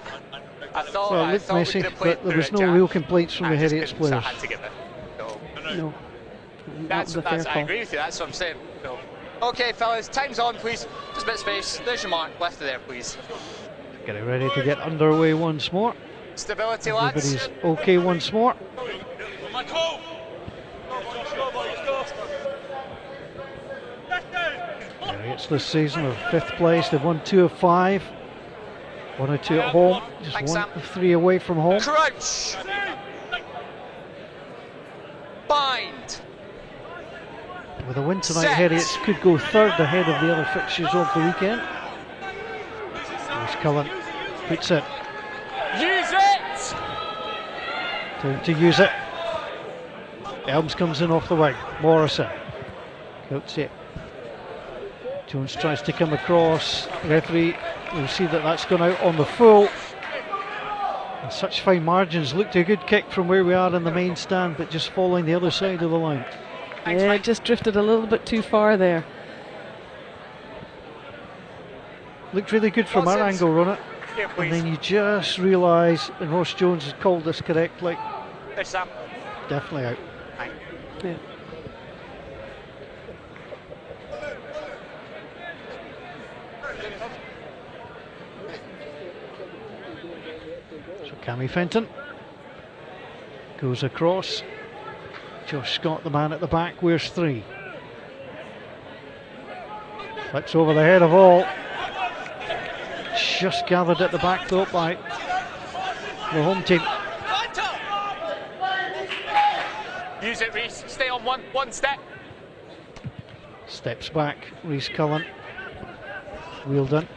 I thought Well, it I looked thought messy, we could have played but there was no Jack. real complaints from the I just Heriots couldn't, so I players. had to give it. No. No, that That's, was a fair I call. agree with you, that's what I'm saying. No. Okay, fellas, time's on, please. Just a bit of space. There's your mark, left of there, please. Getting ready to get underway once more. Stability, lads. Everybody's okay once more. Michael! Heriots this season are 5th place. They've won 2 of 5. 1 or 2 at home. Just Thanks, 1 Sam. of 3 away from home. Crouch! Bind! With a win tonight, Set. Heriots could go 3rd ahead of the other fixtures of the weekend. Rhys Cullen puts it. Use it! Time to use it. Elms comes in off the wing. Morrison. Outs it. Jones tries to come across. Referee will see that that's gone out on the full. And such fine margins. Looked a good kick from where we are in the main stand, but just following the other side of the line. Thanks, Yeah, Mike. it just drifted a little bit too far there. Looked really good from our Watsons. angle on it. Here, And please. then you just realise, and Ross Jones has called this correctly, There's Sam. definitely out. Thank Yeah. So Cammy Fenton goes across. Josh Scott, the man at the back, wears 3. Flips over the head of all. Just gathered at the back though by the home team. Use it, Reese. Stay on one step. Steps back, Rhys Cullen. Wheeled in.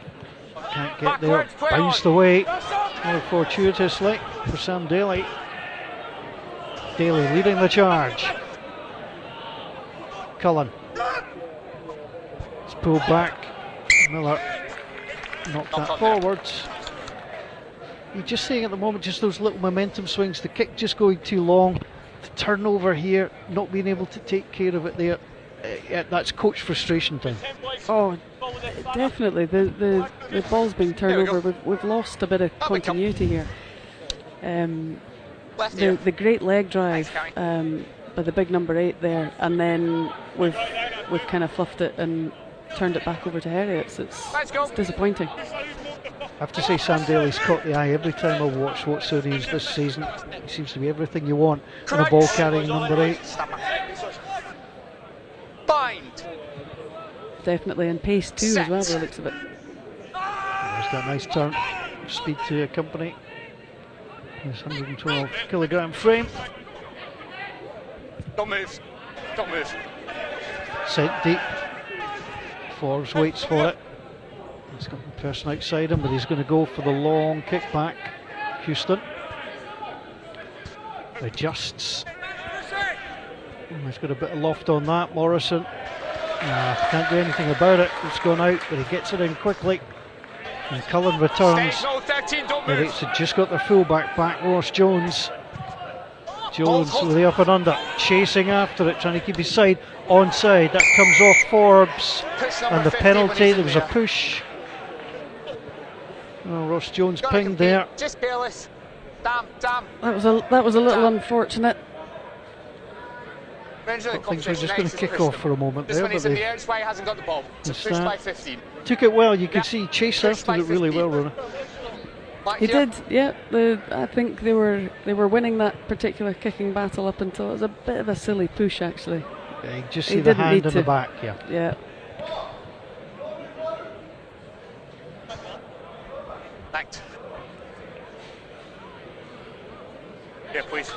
Can't get there. Backwards, play Bounced on. away. More fortuitously for Sam Daly. Daly leading the charge. Cullen. It's pulled back. Miller knocked that forwards. You're just seeing at the moment just those little momentum swings. The kick just going too long. The turnover here, not being able to take care of it there. That's coach frustration time. Oh, definitely. The ball's being turned There we over. We've lost a bit of That'll be continuity here. Left here. the great leg drive by the big number 8 there, and then we've kind of fluffed it and turned it back over to Heriot. It's disappointing. I have to say Sam Daly's caught the eye every time I've watched Watsonians this season. He seems to be everything you want in a ball carrying number 8. Bind. Definitely, and pace too as well by the looks of it. There's that nice turn, speed to accompany this 112 kilogram frame. Don't move. Don't move. Sent deep. Forbes waits for it. He's got the person outside him, but he's going to go for the long kick back. Houston adjusts. He's got a bit of loft on that. Morrison can't do anything about it. It's gone out, but he gets it in quickly. And Cullen returns. Heriot's had just got their fullback back, Ross Jones. Jones with the up and under, chasing after it, trying to keep his side onside. That comes off Forbes, and the penalty. There was a push. Oh, Ross Jones pinged there. Just careless. Damn. That was a little unfortunate. I think they're just going to kick off for a moment there, but they hasn't got the ball. It's pushed by 15. took it well. You could see he chased after it really well, Rona. He did, yeah. I think they were winning that particular kicking battle up until it was a bit of a silly push, actually. Yeah, you just see the hand in the back, yeah. Yeah. Thanks. Yeah, please.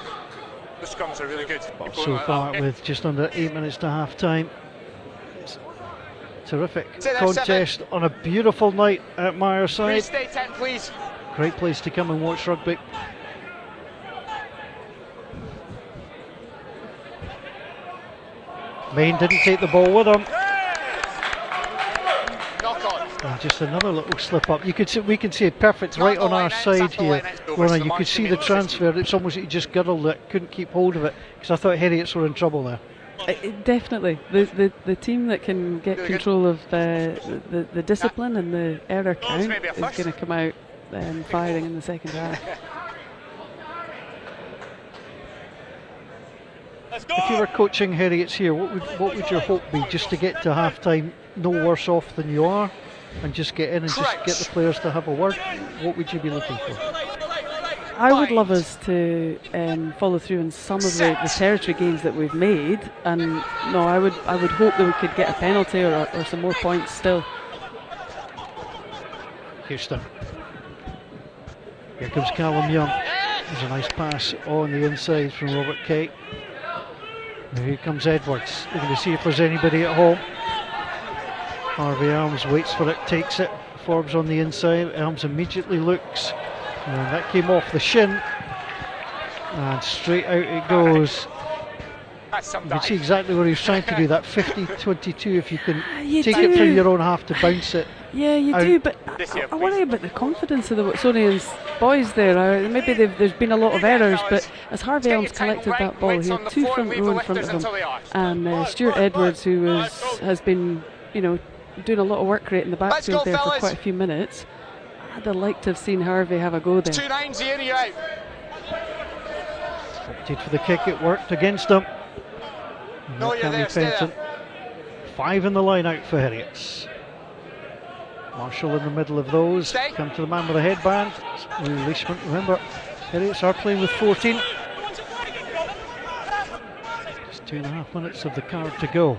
The scrums are really good. So far, with just under 8 minutes to half time. Terrific contest on a beautiful night at Myerside. Please stay 10, please. Great place to come and watch rugby. Main didn't take the ball with him. And just another little slip up. You could see, we can see it perfect right on our side here. Rona, you could see the transfer. It's almost like he just girdled it, couldn't keep hold of it, because I thought Heriots were in trouble there. Definitely, the team that can get control of the discipline and the error count is going to come out firing in the second half. If you were coaching Heriots here, what would your hope be? Just to get to half time no worse off than you are, and just get in and just get the players to have a word? What would you be looking for? I would love us to follow through on some of the territory gains that we've made, and no, I would hope that we could get a penalty or some more points still. Houston. Here comes Callum Young. There's a nice pass on the inside from Robert Kate. Now here comes Edwards. We're going to see if there's anybody at home. Harvey Elms waits for it, takes it. Forbes on the inside. Elms immediately looks. And that came off the shin. And straight out it goes. You can see exactly what he was trying to do. That 50-22, if you can take it through your own half to bounce it. Yeah, you do, but I worry about the confidence of the Watsonians boys there. Maybe there's been a lot of errors, but as Harvey Elms collected that ball, he had two front row in front of him, and Stuart Edwards, who has been, doing a lot of work rate in the backfield there for quite a few minutes. I'd have liked to have seen Harvey have a go there. 2-9's here, you're out. Opted for the kick, it worked against him. No, you're there, stay there. 5 in the line out for Heriots. Marshall in the middle of those. Come to the man with the headband. Leishman, remember, Heriots are playing with 14. Just 2.5 minutes of the card to go.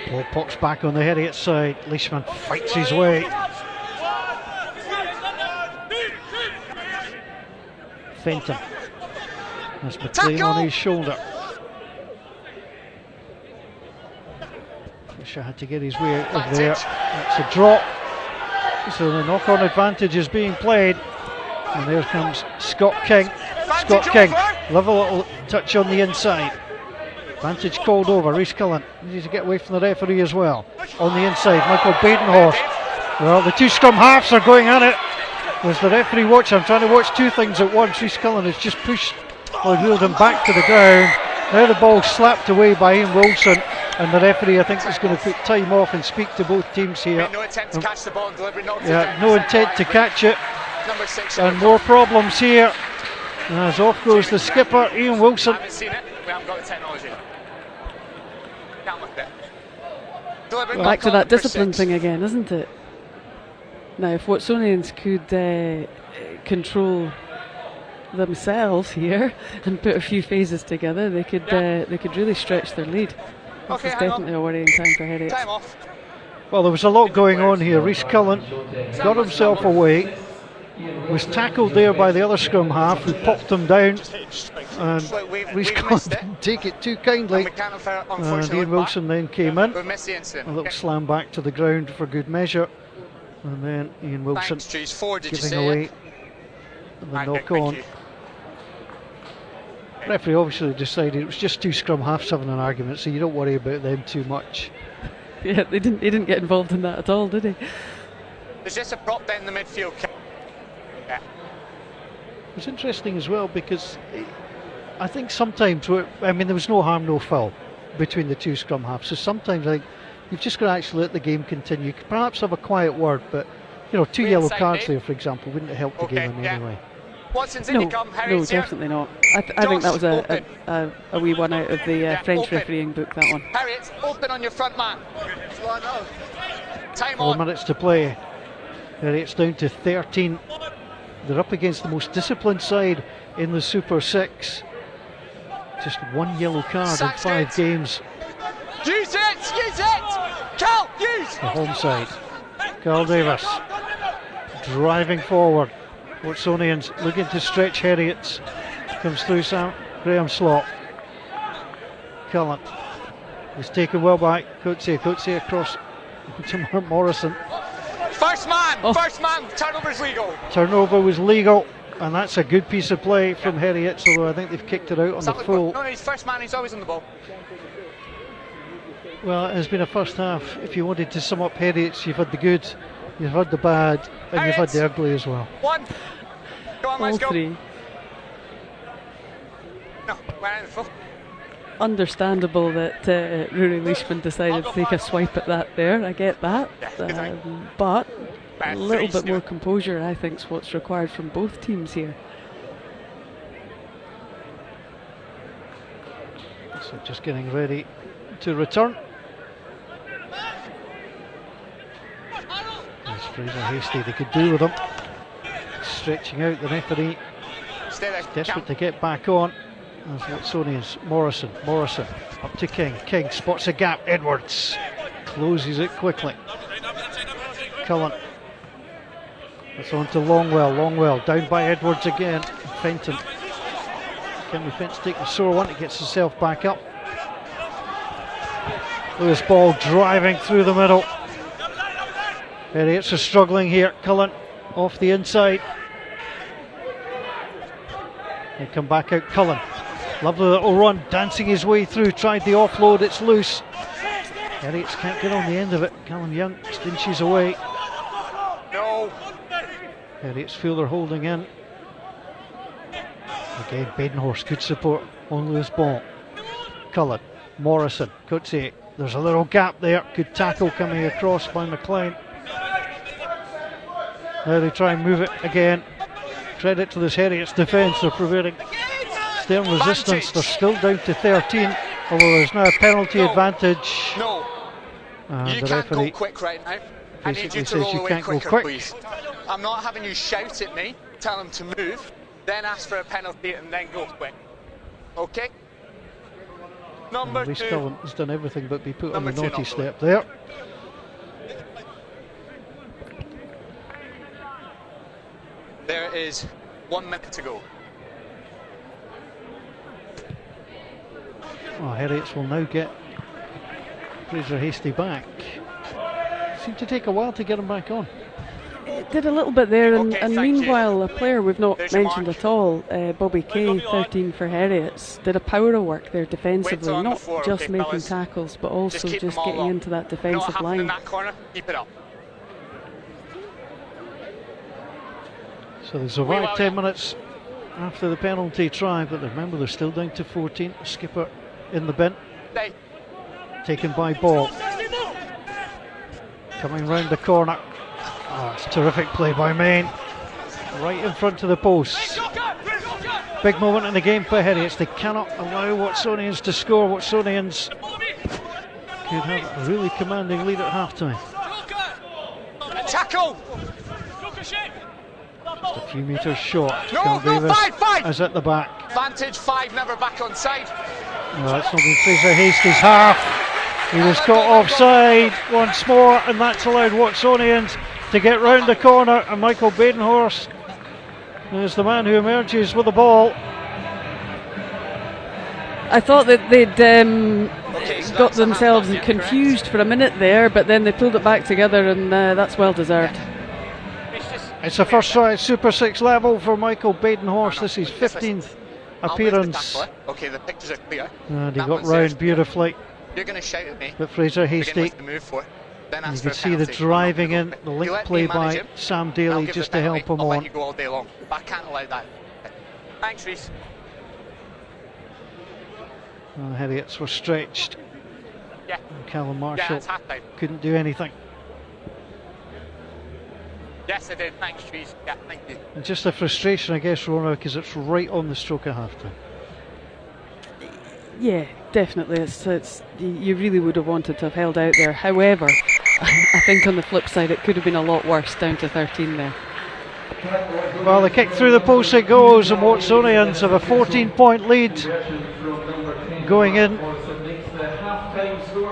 Ball pops back on the Heriot side. Leishman fights his way. Fenton. That's McLean on his shoulder. Fisher had to get his way out of there. That's a drop. So the knock-on advantage is being played. And there comes Scott King. Scott King, love a little touch on the inside. Advantage called over. Rhys Cullen needs to get away from the referee as well. On the inside, Michael Badenhorst. Well, the two scrum halves are going at it. As the referee watch, I'm trying to watch two things at once. Rhys Cullen has just pushed or wheeled him back to the ground. Now the ball slapped away by Ian Wilson, and the referee, I think, is going to put time off and speak to both teams here. No intent to catch the ball and deliver. No intent to catch it. number 6. And more problems here. As off goes the skipper, Ian Wilson. I haven't seen it. We haven't got the technology. Can't look at it. Deliberate Back to knock on that number discipline 6. thing again, isn't it? Now, if Watsonians could control themselves here and put a few phases together, they could really stretch their lead. This Okay, is hang definitely a worrying time for Heriot. Time off. Well, there was a lot going on here. Rhys Cullen got himself away, was tackled there by the other scrum half, who popped him down, and Rhys Cullen didn't take it too kindly. And Ian Wilson then came in. We've missed the incident. A little slam back to the ground for good measure, and then Ian Wilson Thanks, Cheese. 4, did you giving say? away the Right, knock thank on. you. Referee obviously decided it was just two scrum halves having an argument, so you don't worry about them too much. Yeah, he didn't get involved in that at all, did he? There's just a prop down the midfield. Yeah. It was interesting as well because I think sometimes, there was no harm, no foul between the two scrum halves. So sometimes I think you've just got to actually let the game continue. You could perhaps have a quiet word, but two We're yellow inside, cards Dave. there, for example, wouldn't have helped the game in any way. Watson's in No, you come. no, Heriot's here. definitely not. I think that was a wee one out of the French open. refereeing book, that one. Heriot's open on your front man. Time 4 on. minutes to play. It's down to 13. They're up against the most disciplined side in the Super 6. Just one yellow card Sacks in 5 it. games. Use it! Use it! Cal, use! The home side. Carl Davis driving forward. Watsonians looking to stretch Heriots. Comes through Graham Slot. Cullen was taken well by Coetzee across to Morrison. First man, turnover's legal. Turnover was legal, and that's a good piece of play from Heriot, although I think they've kicked it out on the full. No, he's first man, he's always on the ball. Well, it has been a first half. If you wanted to sum up Heriots, you've had the good, you've had the bad, and you've had the ugly as well. One. Go on, All let's go. three. No, we're out of the full. Understandable that Rory Leishman decided to take a swipe at that there. I get that. Yeah, good thing. But a Bad little threes, bit more yeah. composure, I think, is what's required from both teams here. So just getting ready to return. There's Fraser Hasty, they could do with him. Stretching out the referee, Stay there. desperate to get back on. As Watsonians, Morrison up to King spots a gap, Edwards closes it quickly. Cullen, it's on to Longwell down by Edwards again. Fenton, can we Fenton take the sore one? He gets himself back up. Lewis Ball driving through the middle. Heriots are struggling here. Cullen off the inside. They come back out. Cullen, lovely little run, dancing his way through, tried the offload, it's loose. Heriots can't get on the end of it. Callum Young stinches away. No. Heriots feel they're holding in. Again, Badenhorst, good support on Lewis Ball. Cullen, Morrison, Coetzee. There's a little gap there. Good tackle coming across by McLean. Now they try and move it again. Credit to this Heriots defence, they're prevailing stern resistance. They're still down to 13, although there's now a penalty advantage. No. And You the can't go referee quick right now. I need basically you to says roll you away can't go quicker, quick. please. I'm not having you shout at me, tell him to move, then ask for a penalty and then go quick. Okay? Number Rhys 2. Cullen has done everything but be put on the Number 2 naughty not going. step there. There is 1 minute to go. Oh, Heriots will now get Fraser Hasty back. Seemed to take a while to get him back on. It did a little bit there, and, Okay, and thank you. meanwhile, a player we've not There's your mentioned mark. at all, Bobby Kay, 13 for Heriots, did a power of work there defensively, on the not floor, just okay, making fellas? tackles, but also keep just them all getting up. into that Not defensive happening in line. that corner, keep it up. So they survived well, 10 yeah. minutes after the penalty try, but remember they're still down to 14. Skipper in the bin, Stay. taken by Ball. Coming round the corner. Oh, it's terrific play by Main. right in front of the post. Big moment in the game for Heriots. They cannot allow Watsonians to score. Watsonians could have a really commanding lead at half-time. Tackle! Just a few metres short. No, five! As at the back. Advantage 5, never back on side. No, that's not been Fraser Hastie's half. He was caught offside once more, and that's allowed Watsonians to get round the corner, and Michael Badenhorst is the man who emerges with the ball. I thought that they'd got themselves confused for a minute there, but then they pulled it back together, and that's well deserved. It's the first try at Super 6 level for Michael Badenhorst. This is his 15th appearance. Okay, the pictures are clear. And he got round beautifully. You're going to shout at me. But Fraser Hastie, move for it. Then you ask can for a see the penalty. driving in, the You link let play me manage by him, Sam I'll Daly give just the to help penalty. him I'll let on. you go all day long, but I can't allow that. Thanks, Reece. Well, the Heriots were stretched. Yeah. And Callum Yeah, Marshall it's half time. couldn't do anything. Yes, I did. Thanks, Reece. Yeah, thank you. And just a frustration, I guess, Rona, because it's right on the stroke of half-time. Yeah, definitely. It's you really would have wanted to have held out there. However, I think on the flip side, it could have been a lot worse, down to 13 there. Well, the kick through the post it goes, and Watsonians have a 14-point lead going in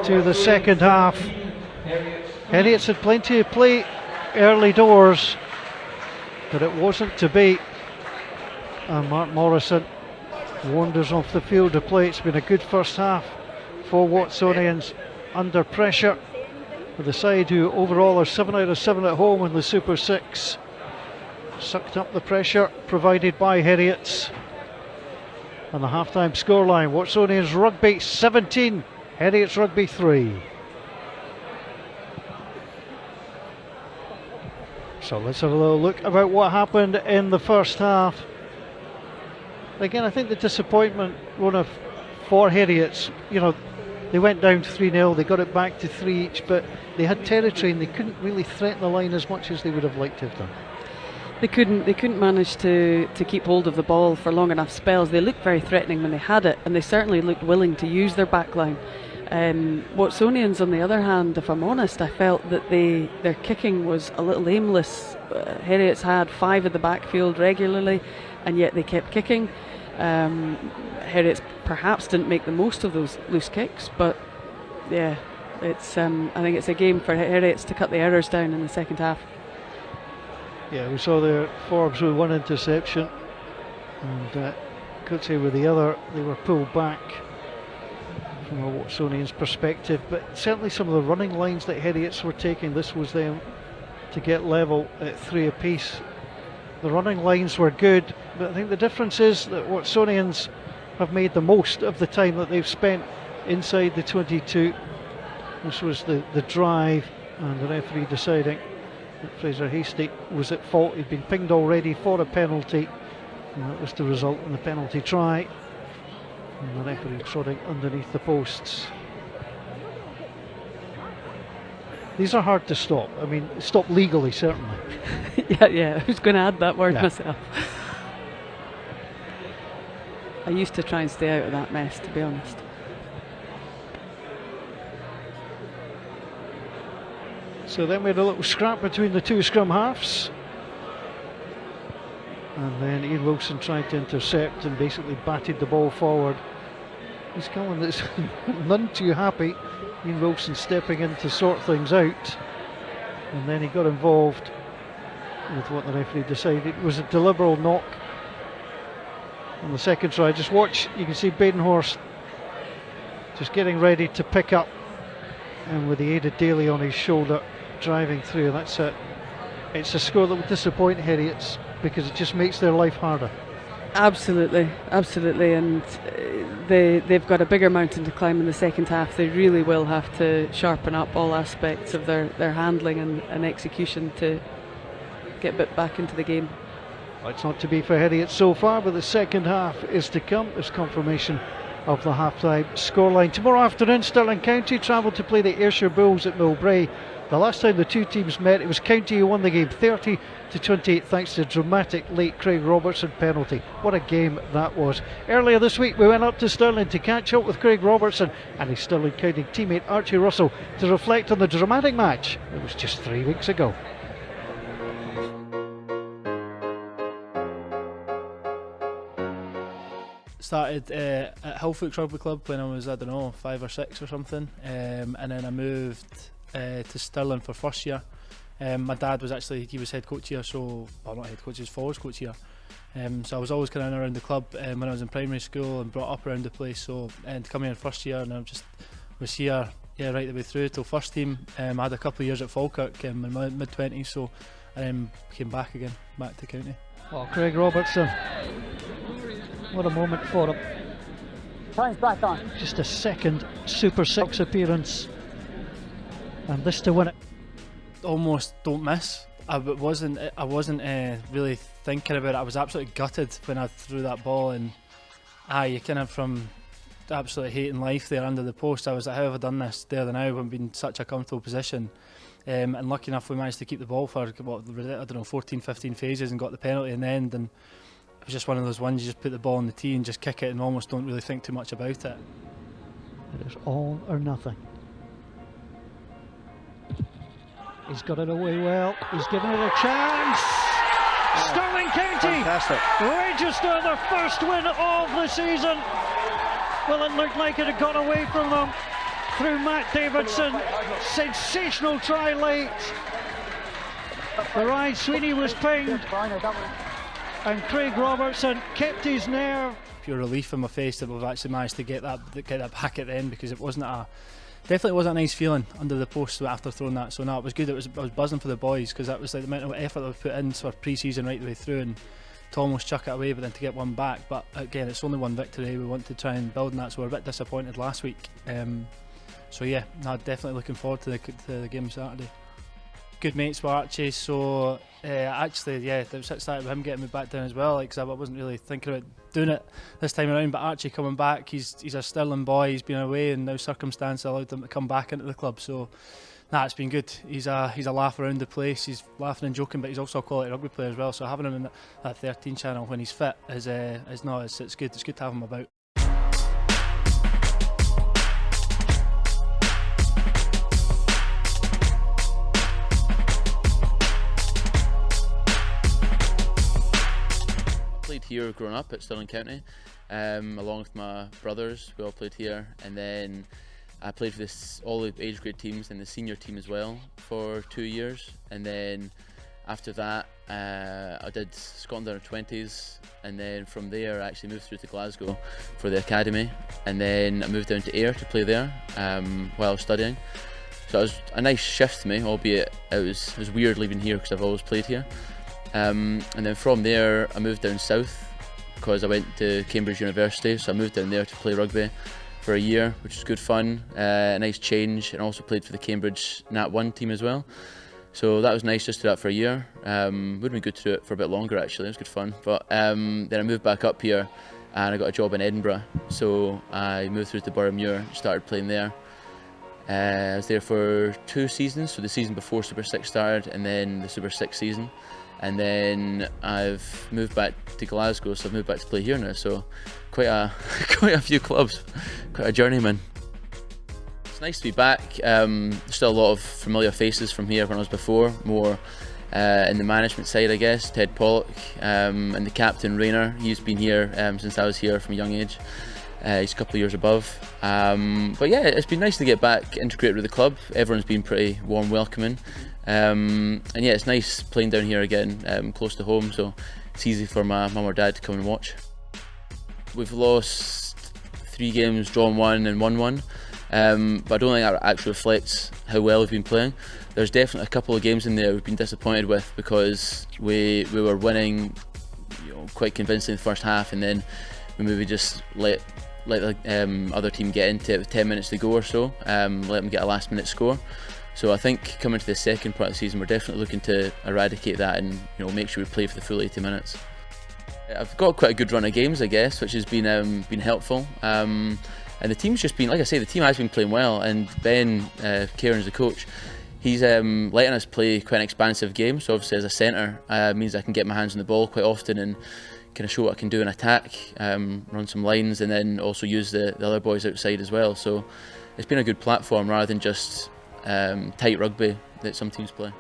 to the second half. Heriots had plenty of play early doors, but it wasn't to be. And Mark Morrison wanders off the field of play. It's been a good first half for Watsonians under pressure, with the side who overall are 7 out of 7 at home in the Super 6. Sucked up the pressure provided by Heriots. And the half-time scoreline: Watsonians Rugby 17, Heriots Rugby 3. So let's have a little look about what happened in the first half. Again, I think the disappointment, for Heriots, they went down 3-0, they got it back to 3 each, but they had territory and they couldn't really threaten the line as much as they would have liked to have done. They couldn't manage to keep hold of the ball for long enough spells. They looked very threatening when they had it, and they certainly looked willing to use their back line. Watsonians, on the other hand, if I'm honest, I felt that their kicking was a little aimless. Heriots had 5 at the backfield regularly, and yet they kept kicking. Heriots perhaps didn't make the most of those loose kicks, but yeah, it's I think it's a game for Heriots to cut the errors down in the second half. Yeah, we saw there Forbes with 1 interception and Coetzee with the other. They were pulled back from a Watsonians perspective, but certainly some of the running lines that Heriots were taking, this was them to get level at 3 apiece. The running lines were good, but I think the difference is that Watsonians have made the most of the time that they've spent inside the 22. This was the drive, and the referee deciding that Fraser Hastie was at fault. He'd been pinged already for a penalty, and that was the result in the penalty try. And the referee trotting underneath the posts. These are hard to stop. I mean, stop legally, certainly. yeah, I was going to add that word myself. I used to try and stay out of that mess, to be honest. So then we had a little scrap between the 2 scrum halves, and then Ian Wilson tried to intercept and basically batted the ball forward. He's Cullen that's none too happy. Ian Wilson stepping in to sort things out, and then he got involved with what the referee decided it was a deliberate knock on the second try. Just watch, you can see Badenhorst just getting ready to pick up, and with the aid of Daly on his shoulder, driving through. It's a score that would disappoint Heriots because it just makes their life harder. Absolutely, and they've got a bigger mountain to climb in the second half. They really will have to sharpen up all aspects of their handling and execution to get a bit back into the game. Well, it's not to be for Heriot so far, but the second half is to come. There's confirmation of the half-time scoreline. Tomorrow afternoon, Stirling County travel to play the Ayrshire Bulls at Millbrae. The last time the two teams met, it was County who won the game 30-28 thanks to a dramatic late Craig Robertson penalty. What a game that was. Earlier this week we went up to Stirling to catch up with Craig Robertson and his Stirling County teammate Archie Russell to reflect on the dramatic match. It was just 3 weeks ago. Started at Hillfoot Rugby Club when I was, I don't know, 5 or 6 or something, and then I moved to Stirling for first year. My dad was actually, he was head coach here, so, well, not head coach, he was forwards coach here. So I was always kind of around the club when I was in primary school and brought up around the place. So, and to come here in first year, and I was here, yeah, right the way through till first team. I had a couple of years at Falkirk in my mid-20s, so I then came back to County. Oh, Craig Robertson. What a moment for him. Time's back on. Just a second Super 6 appearance. And this to win it. Almost don't miss. I wasn't really thinking about it. I was absolutely gutted when I threw that ball, and you kind of, from absolutely hating life there under the post, I was like, how have I done this there than now when been in such a comfortable position? And lucky enough we managed to keep the ball for, I don't know, 14-15 phases and got the penalty in the end. And it was just one of those ones, you just put the ball on the tee and just kick it and almost don't really think too much about it. It is all or nothing. He's got it away well, he's given it a chance. Stirling County register their first win of the season. Well, it looked like it had gone away from them through Matt Davidson. Sensational try late. Ryan Sweeney was pinged, and Craig Robertson kept his nerve. Pure relief in my face that we've actually managed to get that back at the end, because it definitely wasn't a nice feeling under the post after throwing that. So no, it was good. I was buzzing for the boys, because that was like the amount of effort that was put in for pre-season right the way through, and to almost chuck it away, but then to get one back. But again, it's only one victory. We want to try and build on that, so we're a bit disappointed last week. So yeah, no, definitely looking forward to the game Saturday. Good mates with Archie, so actually, yeah, it started with him getting me back down as well, because I wasn't really thinking about doing it this time around. But Archie coming back, he's a Stirling boy, he's been away, and now circumstance allowed him to come back into the club. So, nah, it's been good. He's a laugh around the place. He's laughing and joking, but he's also a quality rugby player as well. So having him in that 13 channel when he's fit it's good. It's good to have him about. Here growing up at Stirling County, along with my brothers. We all played here, and then I played for all the age grade teams and the senior team as well for 2 years. And then after that I did Scotland under 20s, and then from there I actually moved through to Glasgow for the academy, and then I moved down to Ayr to play there while I was studying. So it was a nice shift to me, albeit it was weird leaving here because I've always played here. And then from there I moved down south because I went to Cambridge University, so I moved down there to play rugby for a year, which was good fun, a nice change, and also played for the Cambridge Nat 1 team as well. So that was nice just to do that for a year. Would have been good to do it for a bit longer actually, it was good fun. But then I moved back up here and I got a job in Edinburgh, so I moved through to Boroughmuir, started playing there. I was there for 2 seasons, so the season before Super 6 started and then the Super 6 season. And then I've moved back to Glasgow, so I've moved back to play here now. So quite a few clubs, quite a journeyman. It's nice to be back. There's still a lot of familiar faces from here when I was before, more in the management side, I guess. Ted Pollock and the captain Rayner. He's been here since I was here from a young age. He's a couple of years above. But yeah, it's been nice to get back integrated with the club. Everyone's been pretty warm, welcoming. And yeah, it's nice playing down here again, close to home, so it's easy for my mum or dad to come and watch. We've lost 3 games, drawn 1 and won 1, but I don't think that actually reflects how well we've been playing. There's definitely a couple of games in there we've been disappointed with because we were winning, quite convincingly in the first half, and then we maybe just let the other team get into it with 10 minutes to go or so, let them get a last minute score. So I think coming to the second part of the season, we're definitely looking to eradicate that and make sure we play for the full 80 minutes. I've got quite a good run of games, I guess, which has been helpful. And the team's just been, like I say, the team has been playing well. And Ben, Kieran's the coach, he's letting us play quite an expansive game. So obviously as a centre, means I can get my hands on the ball quite often and kind of show what I can do in attack, run some lines, and then also use the other boys outside as well. So it's been a good platform rather than just tight rugby that some teams play.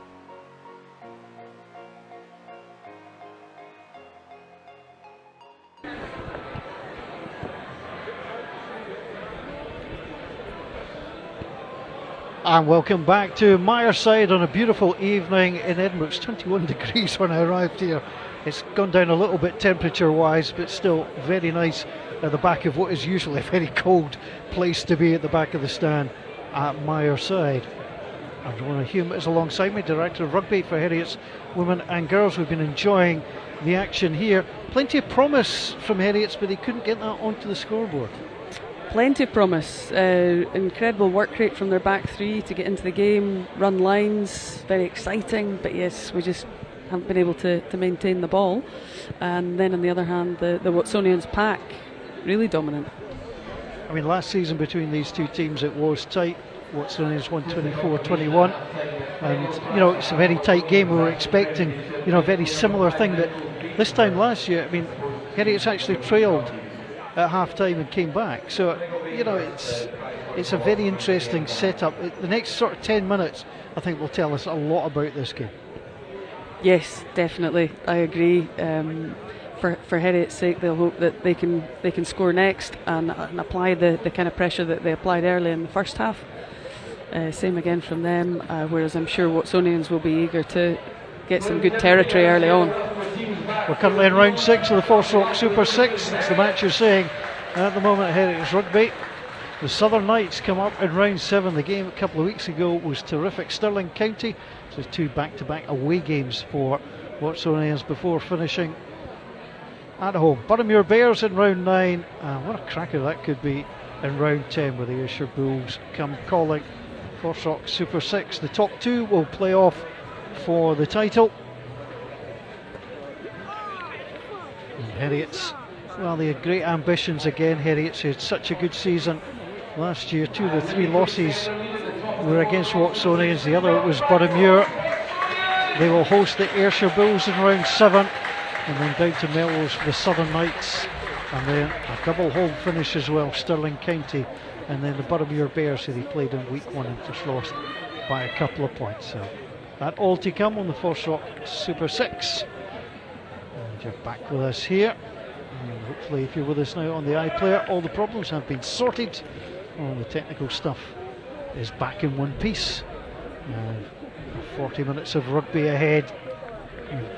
And welcome back to Myerside on a beautiful evening in Edinburgh. It's 21 degrees when I arrived here. It's gone down a little bit temperature wise, but still very nice at the back of what is usually a very cold place to be at the back of the stand at Myerside. And Rona Hume is alongside me, Director of Rugby for Heriot's Women and Girls. We've been enjoying the action here. Plenty of promise from Heriot's, but they couldn't get that onto the scoreboard. Plenty of promise. Incredible work rate from their back three to get into the game, run lines, very exciting, but yes, we just haven't been able to maintain the ball. And then on the other hand, the Watsonians pack, really dominant. I mean, last season between these two teams it was tight. Watsonians won 24-21, and you know, it's a very tight game. We were expecting, you know, a very similar thing, but this time last year, I mean, Heriot's actually trailed at half time and came back, so you know, it's a very interesting setup. The next sort of 10 minutes I think will tell us a lot about this game. Yes, definitely, I agree. For Heriot's sake, they'll hope that they can score next and apply the kind of pressure that they applied early in the first half. Same again from them, whereas I'm sure Watsonians will be eager to get some good territory early on. We're currently in round 6 of the FOSROC Super 6. It's the match you're seeing at the moment. Heriot's Rugby. The Southern Knights come up in round 7. The game a couple of weeks ago was terrific. Stirling County, so 2 back-to-back away games for Watsonians before finishing at home. Buttermere Bears in round 9. What a cracker that could be in round 10 with the Ayrshire Bulls come calling. FOSROC Super 6. The top 2 will play off for the title. And Heriot's, well, they had great ambitions again. Heriot's had such a good season last year. 2 of the 3 losses were against Watsonians, the other was Buttermere. They will host the Ayrshire Bulls in round 7, and then down to Melrose for the Southern Knights, and then a double home finish as well, Stirling County, and then the Buttermere Bears, who they played in week 1 and just lost by a couple of points. So that all to come on the FOSROC Super 6. And you're back with us here, and hopefully if you're with us now on the iPlayer, all the problems have been sorted. All the technical stuff is back in one piece. 40 minutes of rugby ahead,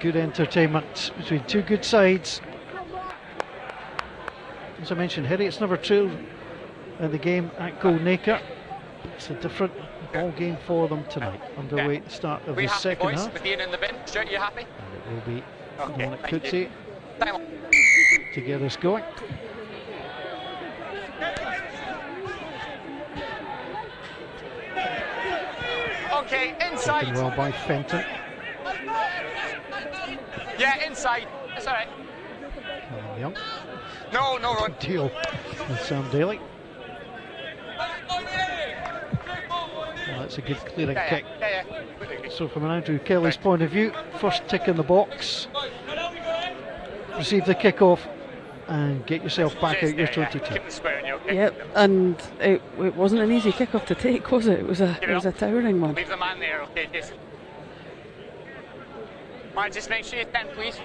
good entertainment between 2 good sides. As I mentioned, Heriot's never trailed in the game at Goalnacre. It's a different ball game for them tonight. Underway at the start of the second half. With Ian in the bin, Stuart, you happy? And it will be Okay, Dominic Coetzee Time. to get us going. Okay, inside. Taken well by Fenton. Yeah, inside. It's all right. Callum Young. No, no run. Deal with Sam Daly. Well, that's a good clearing kick. Yeah. So from an Andrew Kelly's point of view, first tick in the box, receive the kickoff and get yourself back out your 22. Keep the spirit in you, okay? Yep, and it wasn't an easy kickoff to take, was it? It was a towering one. Leave the man there, okay, Jason. Right, just make sure you 10, please.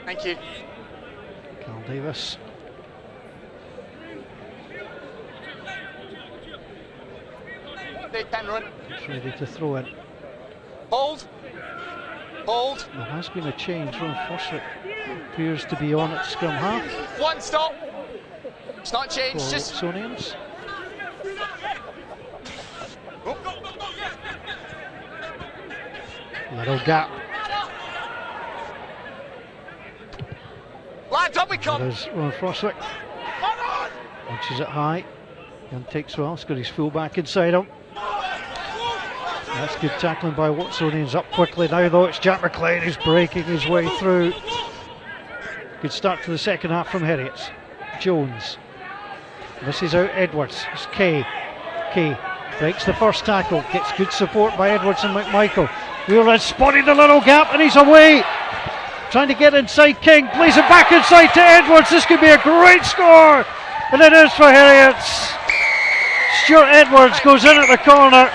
Thank you. Carl Davis. Take 10 run. It's ready to throw in. Hold. Hold. There has been a change. Ron FOSROC appears to be on at scrum half. One stop. It's not changed, For just. Watsonians. Little gap. Lads, up we come. There's Ron FOSROC. Launches it high. Young takes well. He's got his full back inside him. That's good tackling by Watsonians. Up quickly now though. It's Jack McLean who's breaking his way through. Good start to the second half from Heriot's. Jones. Misses out Edwards. It's Kay. Kay breaks the first tackle. Gets good support by Edwards and McMichael. Wheeler spotted the little gap and he's away. Trying to get inside King. Plays it back inside to Edwards. This could be a great score. And it is for Heriot's. Stuart Edwards goes in at the corner.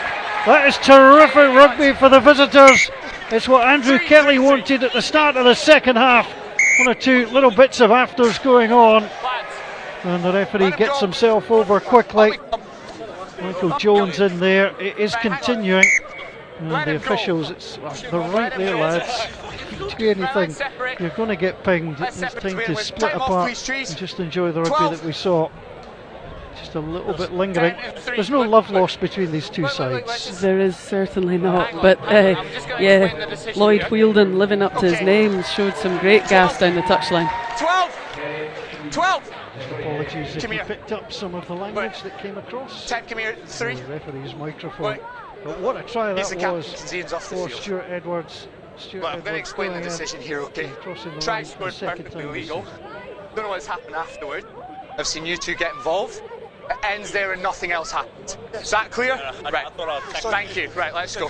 That is terrific rugby for the visitors. It's what Andrew Kelly wanted at the start of the second half. One or two little bits of afters going on. And the referee gets himself over quickly. Michael Jones in there. It is continuing. And the officials, they're right there, lads. If you do anything, you're going to get pinged. It's time to split apart and just enjoy the rugby that we saw. Just a little bit lingering. There's no love lost between these two sides. There is certainly not, but yeah, Lloyd Wheeldon living up to his name showed some great gas down the touchline. 12. Apologies if you picked up some of the language that came across. 10, come here, 3. The referee's microphone. But what a try that was for Stuart Edwards. Well, I'm going to explain the decision here, okay? Try scored perfectly legal. Don't know what's happened afterward. I've seen you two get involved. It ends there and nothing else happened. Is that clear? Right. Thank you. Right, let's go.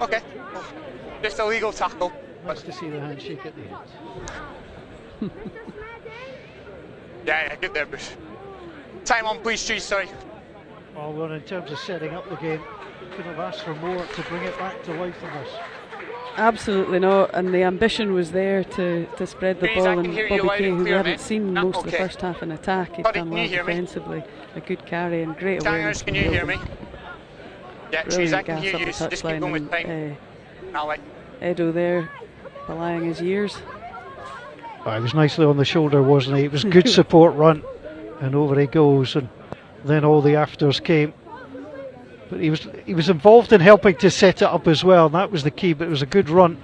Okay. Just a legal tackle. Nice to see the handshake at the end. Yeah, good there, Bruce. Time on, please, Cheese, sorry. Well, in terms of setting up the game, couldn't have asked for more to bring it back to life in this. Absolutely not, and the ambition was there to spread the ball, and Bobby Kay, who we haven't seen most of the first half in attack, he's done well defensively. A good carry and great awareness. Can you hear me? Yeah, Cheese, I can hear you, so just keep going with time. Edo there, belying his years. Oh, he was nicely on the shoulder, wasn't he? It was good support run, and over he goes, and then all the afters came. But he was involved in helping to set it up as well, and that was the key. But it was a good run,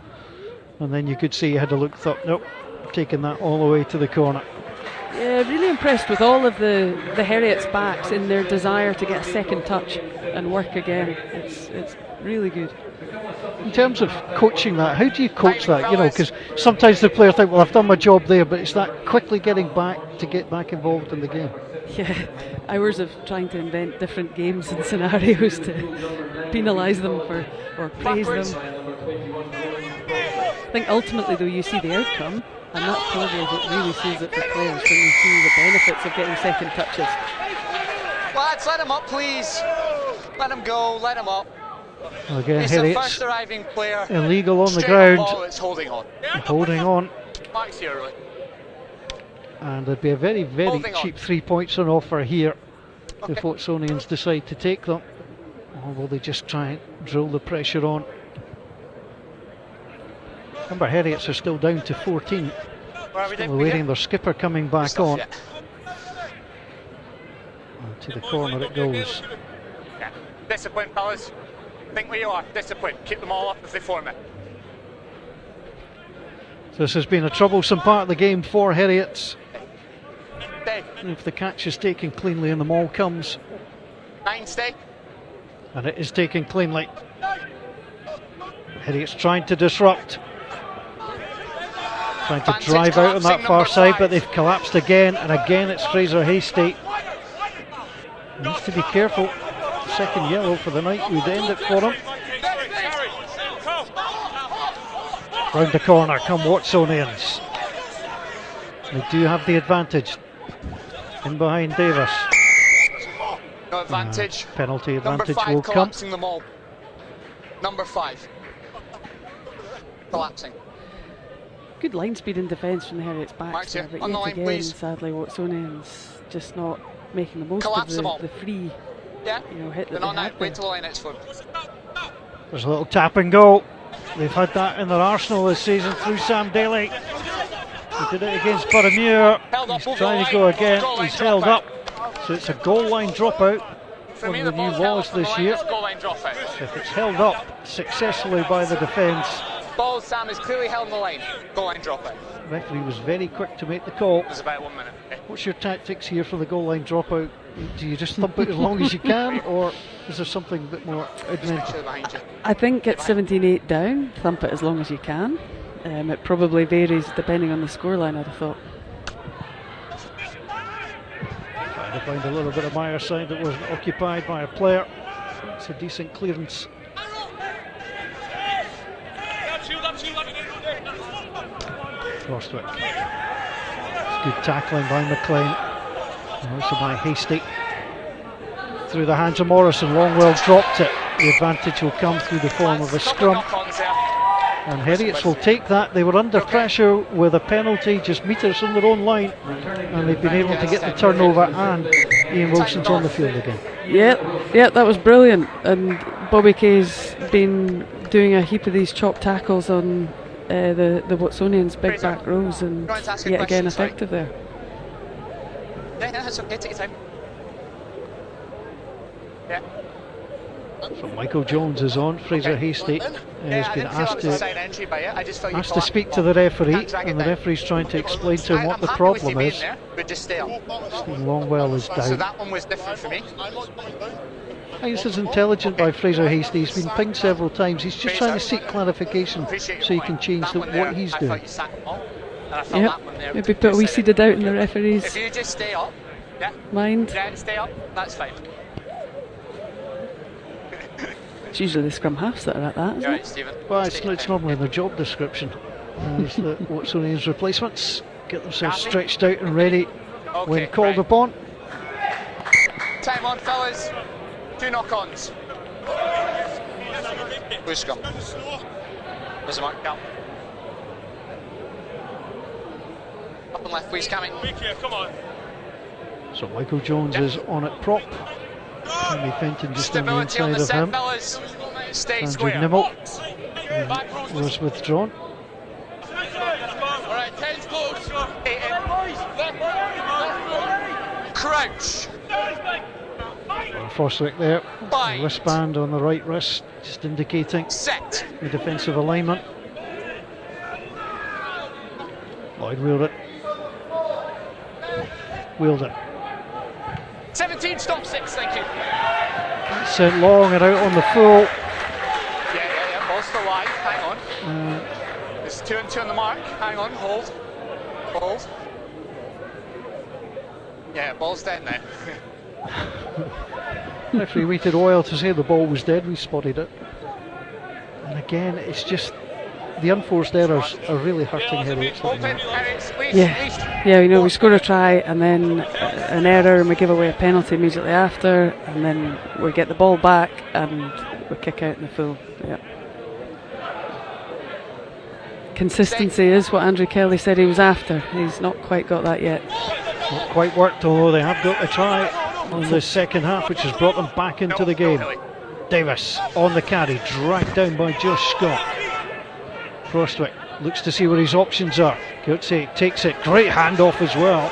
and then you could see he had a look, thought, nope, taking that all the way to the corner. Yeah, really impressed with all of the Heriot's backs in their desire to get a second touch and work again. It's really good. In terms of coaching that, how do you coach that? You know, because sometimes the players think, well, I've done my job there, but it's that quickly getting back to get back involved in the game. Yeah, hours of trying to invent different games and scenarios to penalise them or praise them. I think ultimately, though, you see the outcome, and that's probably what really sees it for players, when you see the benefits of getting second touches. Lads, let him up, please. Let him go, let him up. Again, it's the first arriving player. Illegal on the ground. It's holding on. Holding on. Max here, really. And there'd be a very, very cheap 3 points on offer here if Watsonians decide to take them. Or will they just try and drill the pressure on? Remember, Heriots are still down to 14. Still awaiting their skipper coming back on. And to the corner it goes. Yeah. Discipline, fellas. Think where you are. Discipline. Keep them all up if they form it. So this has been a troublesome part of the game for Heriots. If the catch is taken cleanly and the maul comes. 9 stay. And it is taken cleanly. Heriots trying to disrupt. Trying to drive out on that far side, but they've collapsed again, and again it's Fraser Hasty. Needs to be careful. Second yellow for the night would end it for him. Round the corner come Watsonians. They do have the advantage. In behind Davis. No advantage. Penalty advantage Number 5 will come. Collapsing them all. Number 5. Collapsing. Good line speed and defence from the Heriot's backs there, but yet again, please. Sadly, Watsonians just not making the most of the free hit that they had. Wait till the line outs for them. There's a little tap and go. They've had that in their arsenal this season through Sam Daly. He did it against Buttermuir. He's trying to go again. He's held up. So it's a goal line dropout. One of the new laws this year. If it's held up successfully by the defence. Ball, Sam, is clearly held on the line. Goal line dropout. The referee was very quick to make the call. It was about 1 minute. Okay. What's your tactics here for the goal line dropout? Do you just thump it as long as you can, or is there something a bit more adventurous? I think at 17-8 down, thump it as long as you can. It probably varies depending on the scoreline, I'd have thought. Trying to find a little bit of Myers side that wasn't occupied by a player. It's a decent clearance. Frostwick. It's good tackling by McLean. And also by Hasty. Through the hands of Morrison. Longwell dropped it. The advantage will come through the form of a scrum. And Heriots will take that. They were under pressure with a penalty just metres from their own line, and they've been able to get the turnover, and Ian Wilson's on the field again. Yeah, that was brilliant. And Bobby Kay's been doing a heap of these chop tackles on the Watsonians' big back rows, and yet again effective there. Yeah, that's okay, take your time. Yeah. So Michael Jones is on. Fraser Hasty has been asked to speak to the referee, and the referee's trying to explain to him what the problem is. Stephen Longwell is down. So that one was different for me. I think this is intelligent by Fraser Hasty. He's been pinged several times. He's just trying to seek clarification so he can change what he's doing. Yep, maybe put a wee seeded out in the referee's if you just stay up, mind. Yeah, stay up, that's fine. It's usually the scrum halves that are at that, isn't it? Stephen. Well, it's normally in their job description. As the Watsonians replacements get themselves stretched out and ready when called upon. Time on, fellas. 2 knock-ons. Who's scrum? There's the mark, Cal. Up and left, please, Cammy. Come on. So Michael Jones is on at prop. Henry Fenton just on the Stability on inside the of set, him. fellas. Stay Andrew square. Nimmo was withdrawn. Alright, 10's close. 8 in. Crouch. Frostwick there. Bind. Wristband on the right wrist, just indicating Set. the defensive alignment. Lloyd wheeled it. Wheeled it. 17, stop 6, thank you. Sent long and out on the full. Yeah, ball's still live, hang on. There's 2 and 2 on the mark, hang on, hold. Hold. Yeah, ball's dead now. Referee waited a while to say the ball was dead, we spotted it. And again, it's just the unforced errors are really hurting Heriot. Yeah, you know, we score a try and then an error and we give away a penalty immediately after, and then we get the ball back and we kick out in the full. Yeah. Consistency is what Andrew Kelly said he was after. He's not quite got that yet. Not quite worked, although they have got the try on the second half, which has brought them back into the game. Davis on the carry, dragged down by Josh Scott. Frostwick looks to see where his options are. Coetzee takes it, great handoff as well.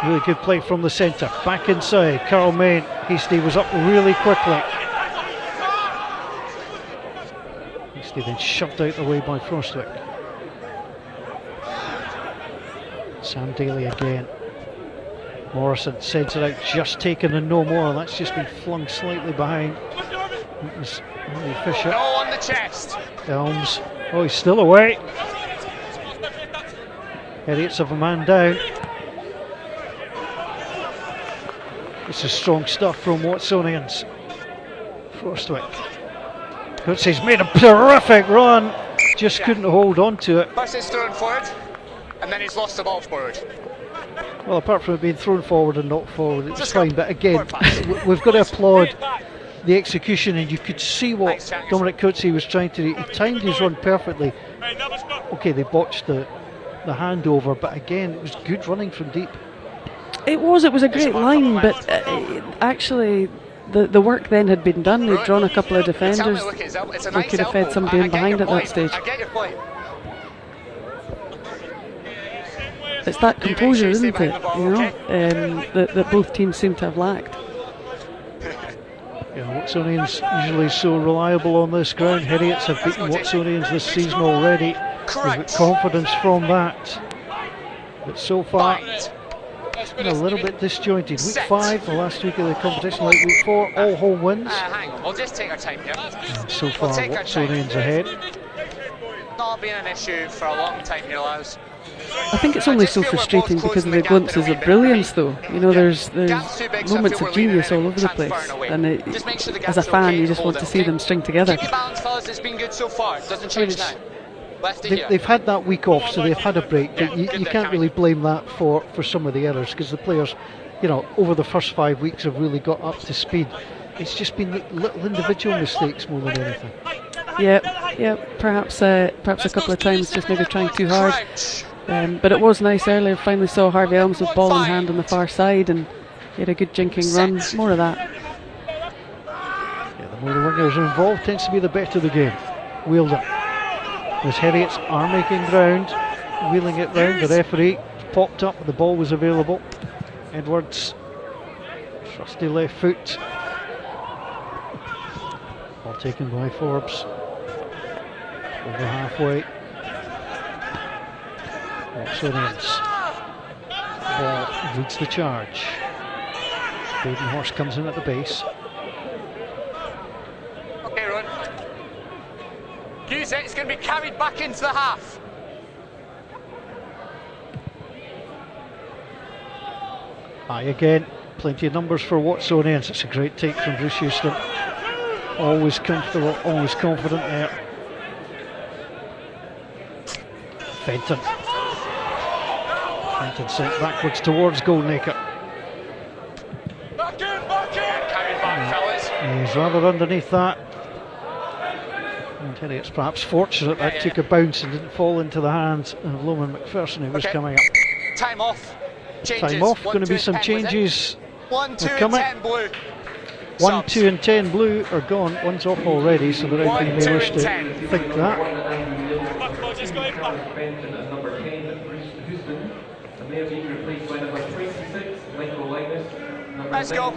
Really good play from the centre. Back inside, Carl Main. Hasty was up really quickly. Hasty then shoved out the way by Frostwick. Sam Daly again. Morrison sends it out, just taken and no more. That's just been flung slightly behind. It was Fisher. No on the chest. Elms. Oh, he's still away. Heriots have a man down. This is strong stuff from Watsonians. Frostwick. Coetzee's made a terrific run. Just couldn't hold on to it. First it's thrown forward, and then he's lost the ball forward. Well, apart from it being thrown forward and not forward, it's fine. But again, we've got to applaud the execution, and you could see what Dominic Coetzee was trying to do. He timed his run perfectly. Okay, they botched the handover, but again, it was good running from deep. It was a great line, but actually the work then had been done. They'd drawn a couple of defenders. They could have fed somebody in behind at that stage. I get your point. It's that composure, isn't it? You know, that both teams seem to have lacked. Yeah, Watsonians usually so reliable on this ground. Heriots have beaten Watsonians this season already. They've got confidence from that. But so far, it's been a little bit disjointed. Week 5, the last week of the competition, like week 4, all home wins. Hang on, we'll just take our time here. And so far, Watsonians ahead. not been an issue for a long time here, lads. I think it's only so frustrating because of the glimpses of brilliance, though. You know, there's moments of genius all over the place, and as a fan, you just want to see them string together. Keep your balance, fellas. It's been good so far. It doesn't change now. They've had that week off, so they've had a break. But you can't really blame that for some of the errors, because the players, you know, over the first 5 weeks have really got up to speed. It's just been little individual mistakes more than anything. Yeah. Perhaps a couple of times just maybe trying too hard. But it was nice earlier. Finally saw Harvey Elms with ball in hand on the far side, and he had a good jinking run. More of that. Yeah, the more the wingers are involved, tends to be the better the game. Wheeled up. As Heriots are making ground, wheeling it round. The referee popped up. The ball was available. Edwards, trusty left foot. Ball taken by Forbes. Over halfway. Watsonians. Ball leads the charge. Badenhorst comes in at the base. Okay, Ron. Use it. It's going to be carried back into the half. High again. Plenty of numbers for Watsonians. It's a great take from Bruce Houston. Always comfortable, always confident there. Fenton sent backwards towards Goalnaker. Carried back, fellas. He's rather underneath that. And Heriot's perhaps fortunate that took a bounce and didn't fall into the hands of Loman McPherson, who was coming up. Time off. Changes. Time off. 1, Going to 2, be some 10, changes. 1, 2, coming. 10 blue. 1, 2 and 10 blue are gone. One's off already, so the referee may wish to think that. Back, boys, let's go in back. Let's go.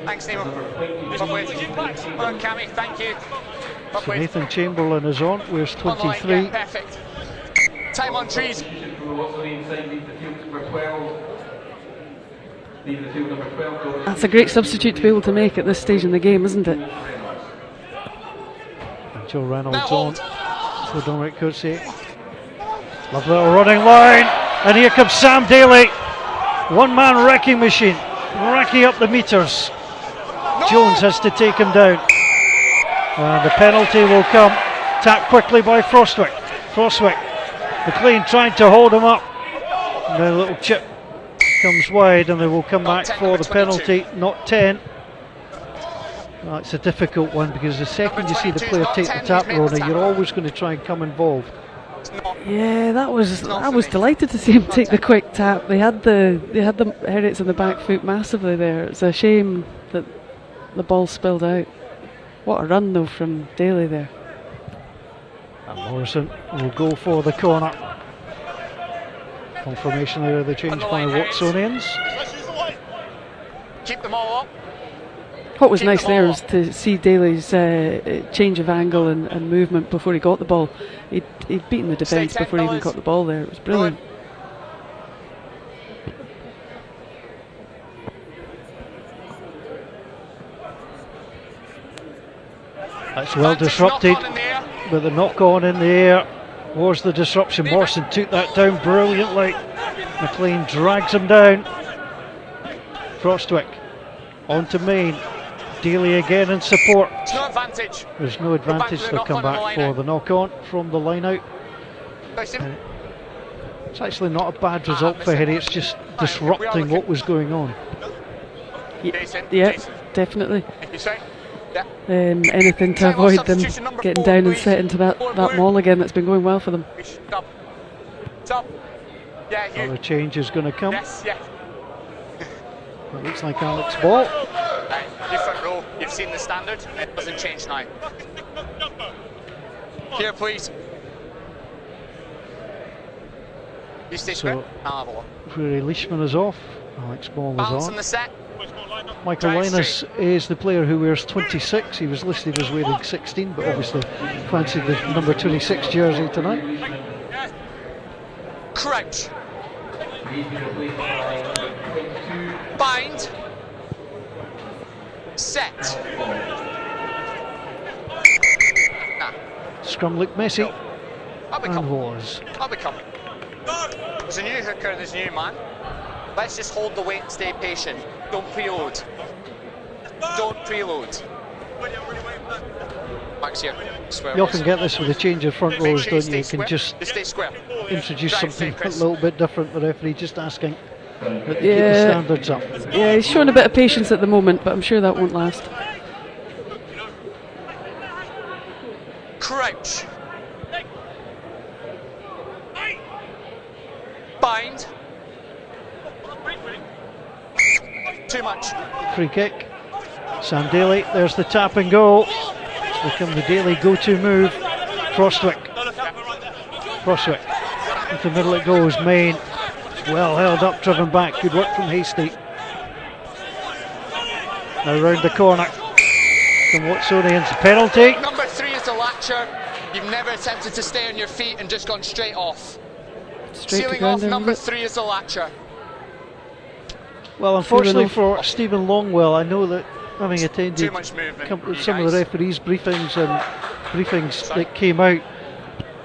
Thanks, Nemo. Well done, Cammy. Thank you. So Nathan Chamberlain is on. Where's 23? Yeah, perfect. Time on trees. That's a great substitute to be able to make at this stage in the game, isn't it? And Joe Reynolds on for Dominic Coetzee. Lovely little running line. And here comes Sam Daly. One-man wrecking machine. Racking up the meters. Jones has to take him down. And the penalty will come. Tapped quickly by Frostwick. McLean trying to hold him up. And then a little chip comes wide, and they will come back for the penalty. Not 10. Well, it's a difficult one, because the second you see the player take the tap, Rona, you're always going to try and come involved. Yeah, I was delighted to see him take the quick tap. They had the Heriots on the back foot massively there. It's a shame that the ball spilled out. What a run though from Daly there. And Morrison will go for the corner. Confirmation there of the change by Watsonians. Keep them all up. What was nice there was to see Daly's change of angle and movement before he got the ball. He'd beaten the defence before he even got the ball there. It was brilliant. That's well disrupted, but the knock on in the air was the disruption. Morrison took that down brilliantly. McLean drags him down. Frostwick onto Main. Daly again in support. No advantage. There's no advantage. They'll come back for the knock on from the line out. It's actually not a bad result for Heriot. It's just disrupting what was going on. Yeah, definitely. Anything to avoid them getting down and set into that maul again. That's been going well for them. Yeah, the change is going to come. Yes, yeah. It looks like Alex Ball. Your front row, you've seen the standard. It doesn't change now. Here, please. You stay square. I'll have a look. Fury Leishman is off. Alex Ball Balance is on on. the set. Michael Linus is the player who wears 26. He was listed as wearing 16, but obviously fancied the number 26 jersey tonight. Crouch. Bind. Set. Scrum looked messy. and was. Up we come. There's a new hooker, there's a new man. Let's just hold the weight and stay patient. Don't preload. Don't preload. Max here. Square. You often get this with a change of front rows, don't you? You can just stay square. introduce Drive something straight, a Chris. little bit different. The referee just asking that they keep the Yeah. standards up. Yeah, he's showing a bit of patience at the moment, but I'm sure that won't last. Crouch. Bind. Too much. Free kick. Sam Daly, there's the tap and go. It's become the Daly go-to move. Frostwick. Frostwick. Into the middle it goes. Main. Well held up, driven back. Good work from Hasty. Now round the corner. From Watsonians. Penalty. Number 3 is the latcher. You've never attempted to stay on your feet and just gone straight off. Straight to Sealing ground off, then, number is it? 3 is the latcher. Well, unfortunately off. for Stephen Longwell, I know that having Too attended much movement. some of the referees' briefings that came out,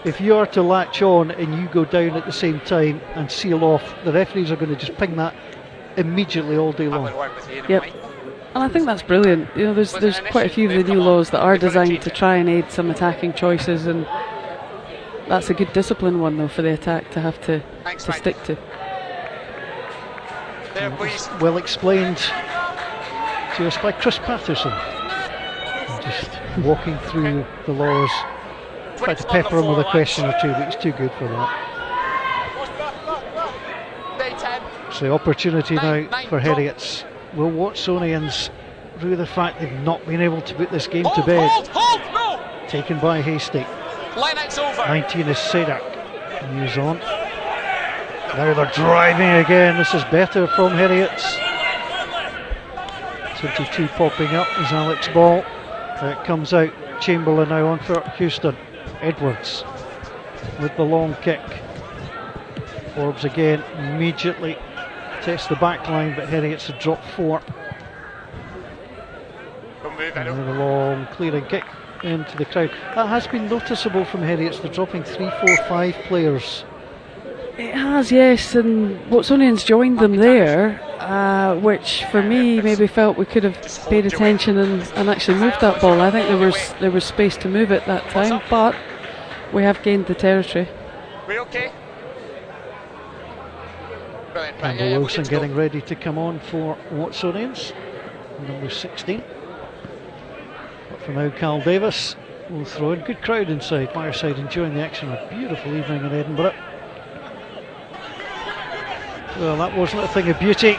if you are to latch on and you go down at the same time and seal off, the referees are going to just ping that immediately all day I long. would work with you, Yep. Mike. And I think that's brilliant. You know, there's quite a few of the new laws that are designed to try and aid some attacking choices, and that's a good discipline one though for the attack to have to Thanks, Mike. stick to. There, please. Well explained to us by Chris Patterson. Just walking through the laws. Tried to pepper him with a question or two, but he's too good for that. Day 10. So the opportunity now Nine, for drop. Heriots. Will Watsonians, through the fact they've not been able to put this game to Hold, bed, hold, no! taken by Hasty. Line out's over. 19 is Sadak. News on. Now they're driving again. This is better from Heriots. 22 popping up is Alex Ball. It comes out. Chamberlain now on for Houston. Edwards with the long kick. Forbes again immediately tests the back line, but Heriots have dropped 4. Don't move, And Edo. then a long clearing kick into the crowd. That has been noticeable from Heriots. They're dropping 3, 4, 5 players. It has, yes, and Watsonians joined them there, which for me maybe felt we could have paid attention and actually moved that ball. I think there was space to move it that time, but we have gained the territory. We okay? Brilliant. Right, Campbell we're Wilson good to go. getting ready to come on for Watsonians, number 16. But for now, Carl Davis will throw in. Good crowd inside, Fireside enjoying the action. A beautiful evening in Edinburgh. Well, that wasn't a thing of beauty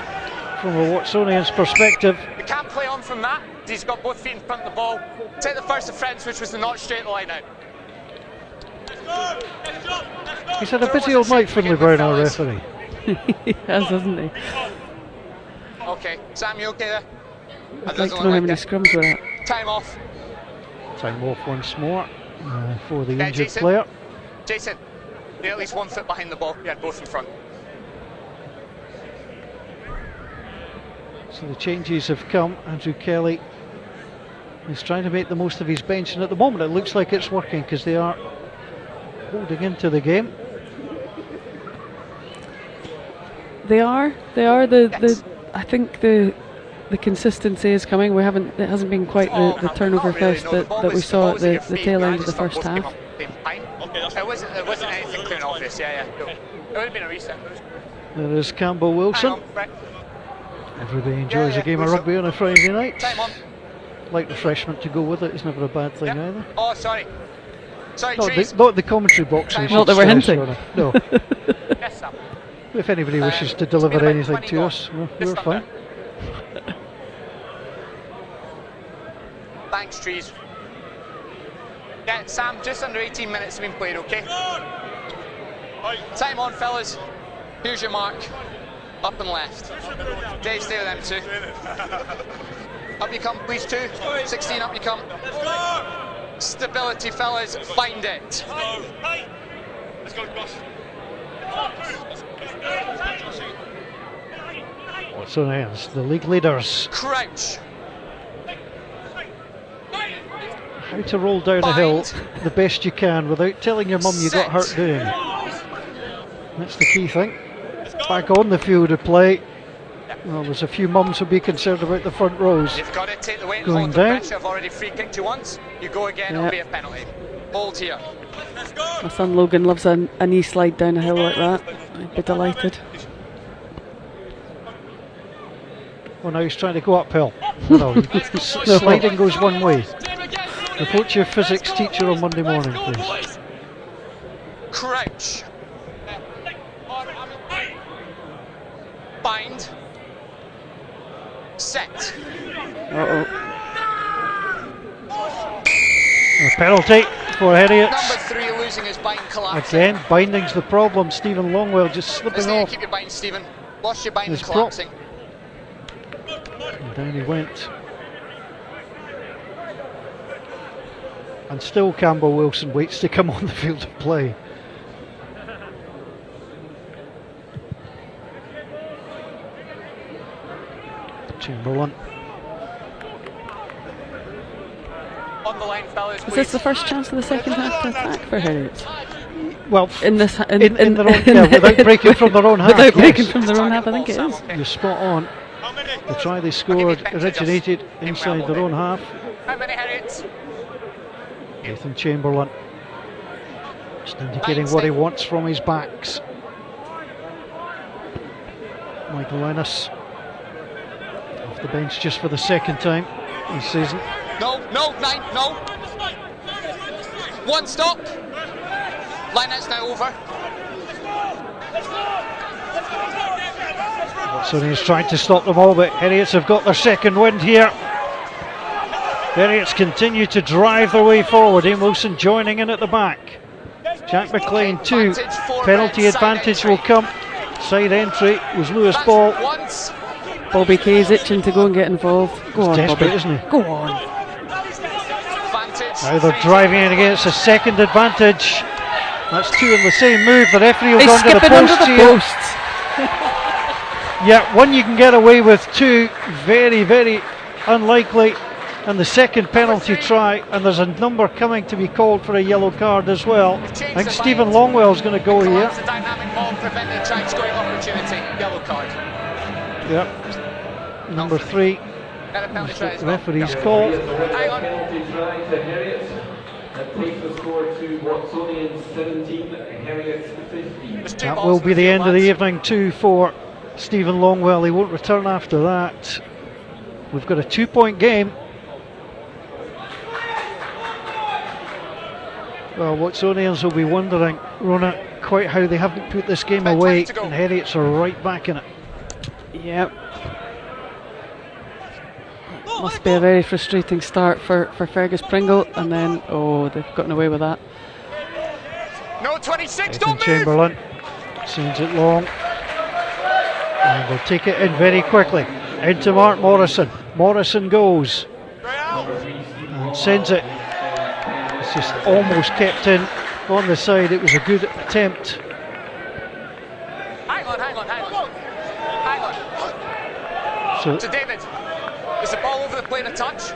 from a Watsonians perspective. We can't play on from that. He's got both feet in front of the ball. Take the first offence, which was the not straight line out. He's had a busy old night, Finlay Brown, our referee. He has, hasn't he? Okay, Sam, you okay there? I'd like to know how many scrums we're at. Time off. Time off once more for the Yeah, injured Jason. player. Jason, you're at least 1 foot behind the ball. Yeah, both in front. So the changes have come. Andrew Kelly is trying to make the most of his bench, and at the moment it looks like it's working because they are holding into the game. They are. I think the consistency is coming. It hasn't been quite the turnover fest that we saw at the tail end of the first half. It wasn't anything clear and obvious. Yeah. No. It would have been a reset. There is Campbell Wilson. Hang on, right. Everybody enjoys Yeah, a game of Wilson. rugby on a Friday night. Time on. Like refreshment to go with it is never a bad thing Yeah. either. Oh, sorry. Sorry, Not trees. the commentary box. we Not should that we're stress, hinting. Ronna. No. Yes, Sam. If anybody wishes to It's been deliver about anything 20 to gone. us, we're Just fine. under. Thanks, trees. Yeah, Sam, just under 18 minutes have been played, okay? Time on, fellas. Here's your mark. Up and left. Dave, stay with them two. Up you come, please, 2. 16, up you come. Stability, fellas. Find it. Let's go, boss. Watsonians, the league leaders. Crouch. how to roll down a hill the best you can without telling your mum you got hurt doing it. That's the key thing. Back on the field of play. Well, there's a few mums who'll be concerned about the front rows. You've got to take the weight and Going hold the down. pressure. I've already free kicked you once. You go again, it'll be a penalty. Hold here. My son Logan loves a knee slide down a hill like that. I'd be delighted. Well, now he's trying to go uphill. No, sliding goes one way. Report to your physics teacher on Monday morning, please. Crouch. Bind. Set. Uh-oh. A penalty for Heriot. Number 3 losing his bind, collapsing. Again, binding's the problem. Stephen Longwell just Just slipping need off. to keep your bind, Stephen. Lost your bind His and prop. collapsing. And down he went. And still Campbell Wilson waits to come on the field of play. Chamberlain. On the line, fellas, Is this the first chance of the second half to attack for Heriot? Well, In this, in their own, yeah, without breaking from their own half. without breaking yes. from their own half, I think it is. You're spot on. The try they scored originated inside their own half. How many Heriots? Nathan Chamberlain just indicating what he wants from his backs. Michael Lennis off the bench just for the second time this season. No, 9, no. One stop. Line out's now over. Watsonians trying to stop them all, but Heriots have got their second wind here. Heriots continue to drive their way forward. Ian Wilson joining in at the back. Jack McLean 2. Penalty advantage will come. Side entry was Lewis Ball. Once. Bobby Kay's itching to go and get involved. Go on, Desperate, Bobby. isn't he? Go on. Advantage. Now they're driving in against a second advantage. That's 2 in the same move. The referee will He's go under the skipping under post the here. posts. Yeah, one you can get away with, 2 very, very unlikely. And the second penalty try, and there's a number coming to be called for a yellow card as well. I think Stephen Longwell's going to go here. The dynamic ball preventing a try scoring opportunity. Yellow card. Yep. Number 3. And a penalty try as The well. referee's call. Hang on. Penalty try to Heriot. That takes the score to Watsonians 17, Heriot 15. There's 2 That balls will in be the field, end of the lads. evening too for Stephen Longwell. He won't return after that. We've got a 2-point game. Well, Watsonians will be wondering, Rona, quite how they haven't put this game About away, 20 to go. and Heriots are right back in it. Yep. Must be a very frustrating start for Fergus Pringle, and then, oh, they've gotten away with that. No, 26, Nathan don't move! Chamberlain sends it long, and they'll take it in very quickly. Into Mark Morrison. Morrison goes and sends it. It's just almost kept in on the side. It was a good attempt. Hang on. So To David. Is the ball over the plane of touch?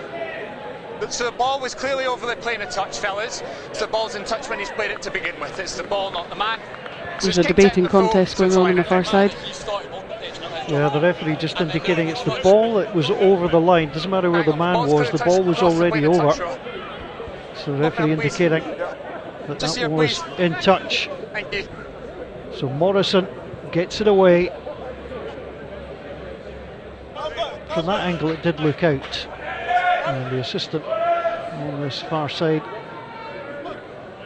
So the ball was clearly over the plane of touch, fellas. So the ball's in touch when he's played it to begin with. It's the ball, not the man. So There's it's a kicked debating out the full, contest so it's going on line the far out. side. yeah, the referee just indicating it's the ball that was over the line. Doesn't matter where the man Ball's was. clear The touch ball was across the already plane of over. touch, Rob. So the referee Look up, please. indicating that Just that here, was please. in touch. Thank you. So Morrison gets it away. From that angle it did look out. And the assistant on this far side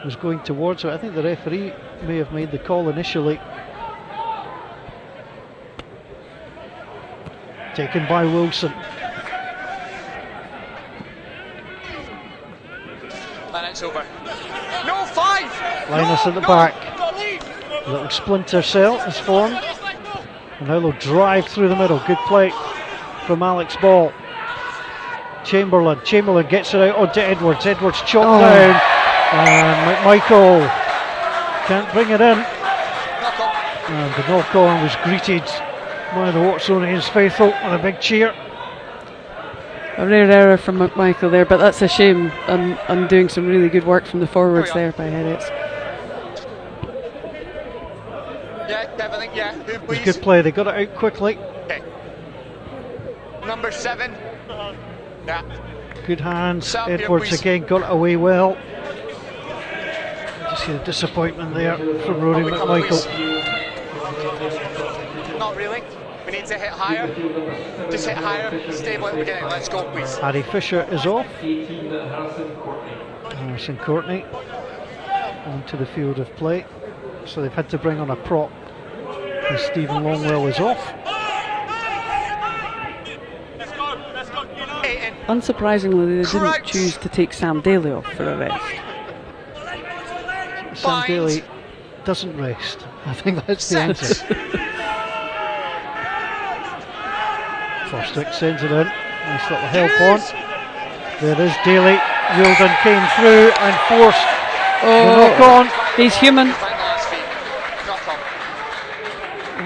was going towards it. I think the referee may have made the call initially. Taken by Wilson. And it's over. No, 5! Linus at the back. A little splinter cell is formed. And now they'll drive through the middle. Good play from Alex Ball. Chamberlain gets it out onto Edwards. Edwards chopped down, and McMichael can't bring it in. And the knock on was greeted by the Watsonians faithful with a big cheer. A rare error from McMichael there, but that's a shame. I'm doing some really good work from the forwards there by Heriot. Yeah, Kevin, yeah. Who, It was please? good play. They got it out quickly. Okay. Number 7. Yeah. Good hands. Set up here, Edwards please. again got it away well. Just see the disappointment there from Rory Come, McMichael. please. Not really. We need to hit higher. Just hit higher. Stable at the beginning. Let's go, please. Harry Fisher is off. 18, Harrison Courtney. Harrison Courtney onto the field of play. So they've had to bring on a prop. And Stephen Longwell is off. Unsurprisingly, they didn't choose to take Sam Daly off for a rest. Sam Daly doesn't rest. I think that's the answer. FOSROC sends it in. Nice little help on. There is Daly. Wilden came through and forced the knock on. He's human.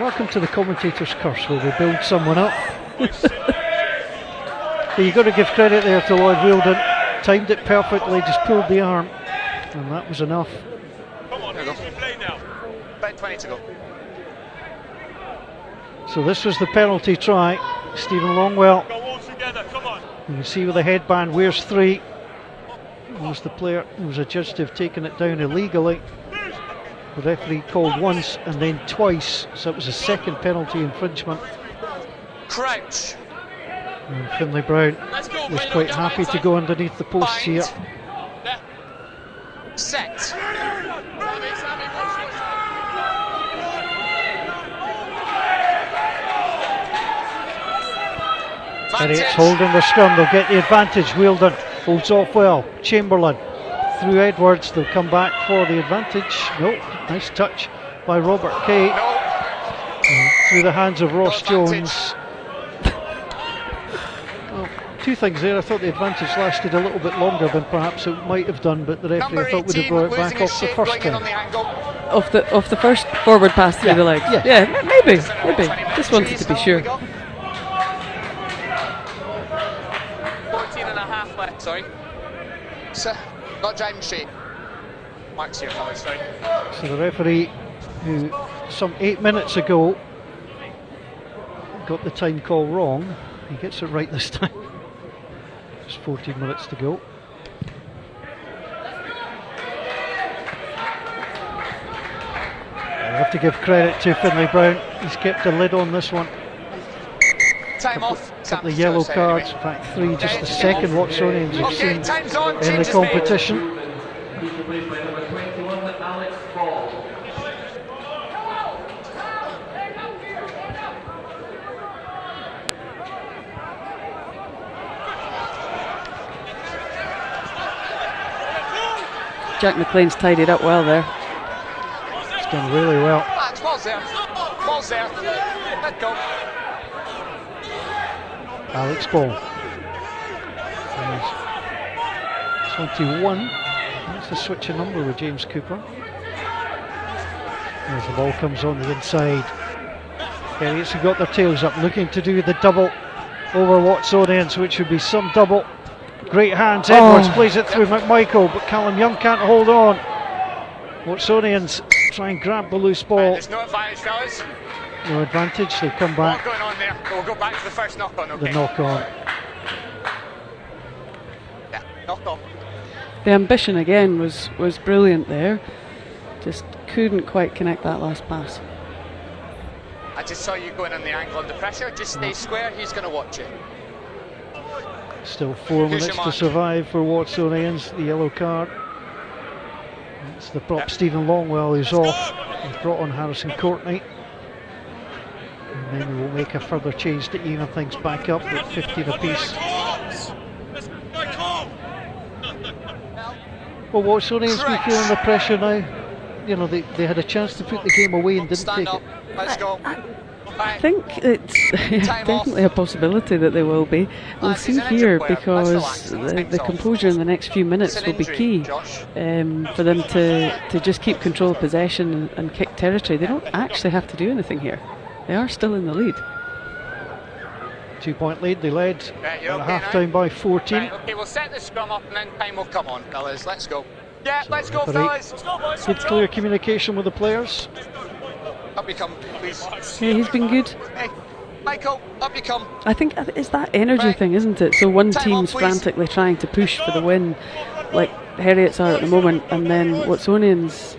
Welcome to the commentator's curse, where we build someone up. But you've got to give credit there to Lloyd Wilden. Timed it perfectly, just pulled the arm, and that was enough. Come on, let's play now. About 20 to go. So this was the penalty try. Stephen Longwell. Go all together, come on. You can see with the headband, where's 3? Was the player who was adjudged to have taken it down illegally. The referee called once and then twice, so it was a second penalty infringement. Crouch. And Finlay Brown was quite happy to go underneath the posts here. Set. Heriot's holding the scrum, they'll get the advantage. Wielden holds off well. Chamberlain through Edwards, they'll come back for the advantage. No, nice touch by Robert Kay. Through the hands of Ross Jones. Well, two things there. I thought the advantage lasted a little bit longer than perhaps it might have done, but the referee I thought would have brought it back off the first time. Off the first forward pass through the legs. Yeah, maybe. Just wanted to be sure. 14 and a half left, sorry. So, not driving straight. Mark's here, fellas, sorry. So the referee, who some 8 minutes ago got the time call wrong, he gets it right this time. Just 14 minutes to go. I have to give credit to Finlay Brown. He's kept the lid on this one. Time off. Couple of yellow cards, in fact 3, just the second Watsonians have seen in the competition. Replaced by number 21, Alex Ball. Jack McLean's tidied up well there. He's done really well. Ball's there. Ball's there. Let go. Alex Ball. 21. That's the switch of number with James Cooper. As the ball comes on the inside. Heriot's have got their tails up, looking to do the double over Watsonians, which would be some double. Great hands. Edwards plays it through McMichael, but Callum Young can't hold on. Watsonians try and grab the loose ball. There's no advantage, fellas. No advantage. They come back. What's going on there? We'll go back to the first knock on, okay? The knock on. Yeah, knock on. The ambition again was brilliant there. Just couldn't quite connect that last pass. I just saw you going on the angle under pressure. Just stay square. He's going to watch it. Still 4 minutes to survive for Watsonians. The yellow card. It's the prop Stephen Longwell who's off. He's brought on Harrison Courtney. And then we will make a further change to even things back up at 15 apiece. Well, Watsonians be feeling the pressure now. You know, they had a chance to put the game away and didn't take it. Let's go. I think it's definitely a possibility that they will be. We'll see here, because the composure in the next few minutes will be key for them to just keep control of possession and kick territory. They don't actually have to do anything here. They are still in the lead. 2-point lead. They led Right, at okay half-time by 14. Right, okay, we'll set the scrum up and then time will come on, fellas. Let's go. Yeah, So let's go, referee- fellas. Let's go, boys. Good clear communication with the players. Up you come, please. Yeah, he's been good. Hey, Michael, up you come. I think it's that energy Right. thing, isn't it? So one Time team's on, please. frantically trying to push for the win, like Heriots are at the moment, and then Watsonians,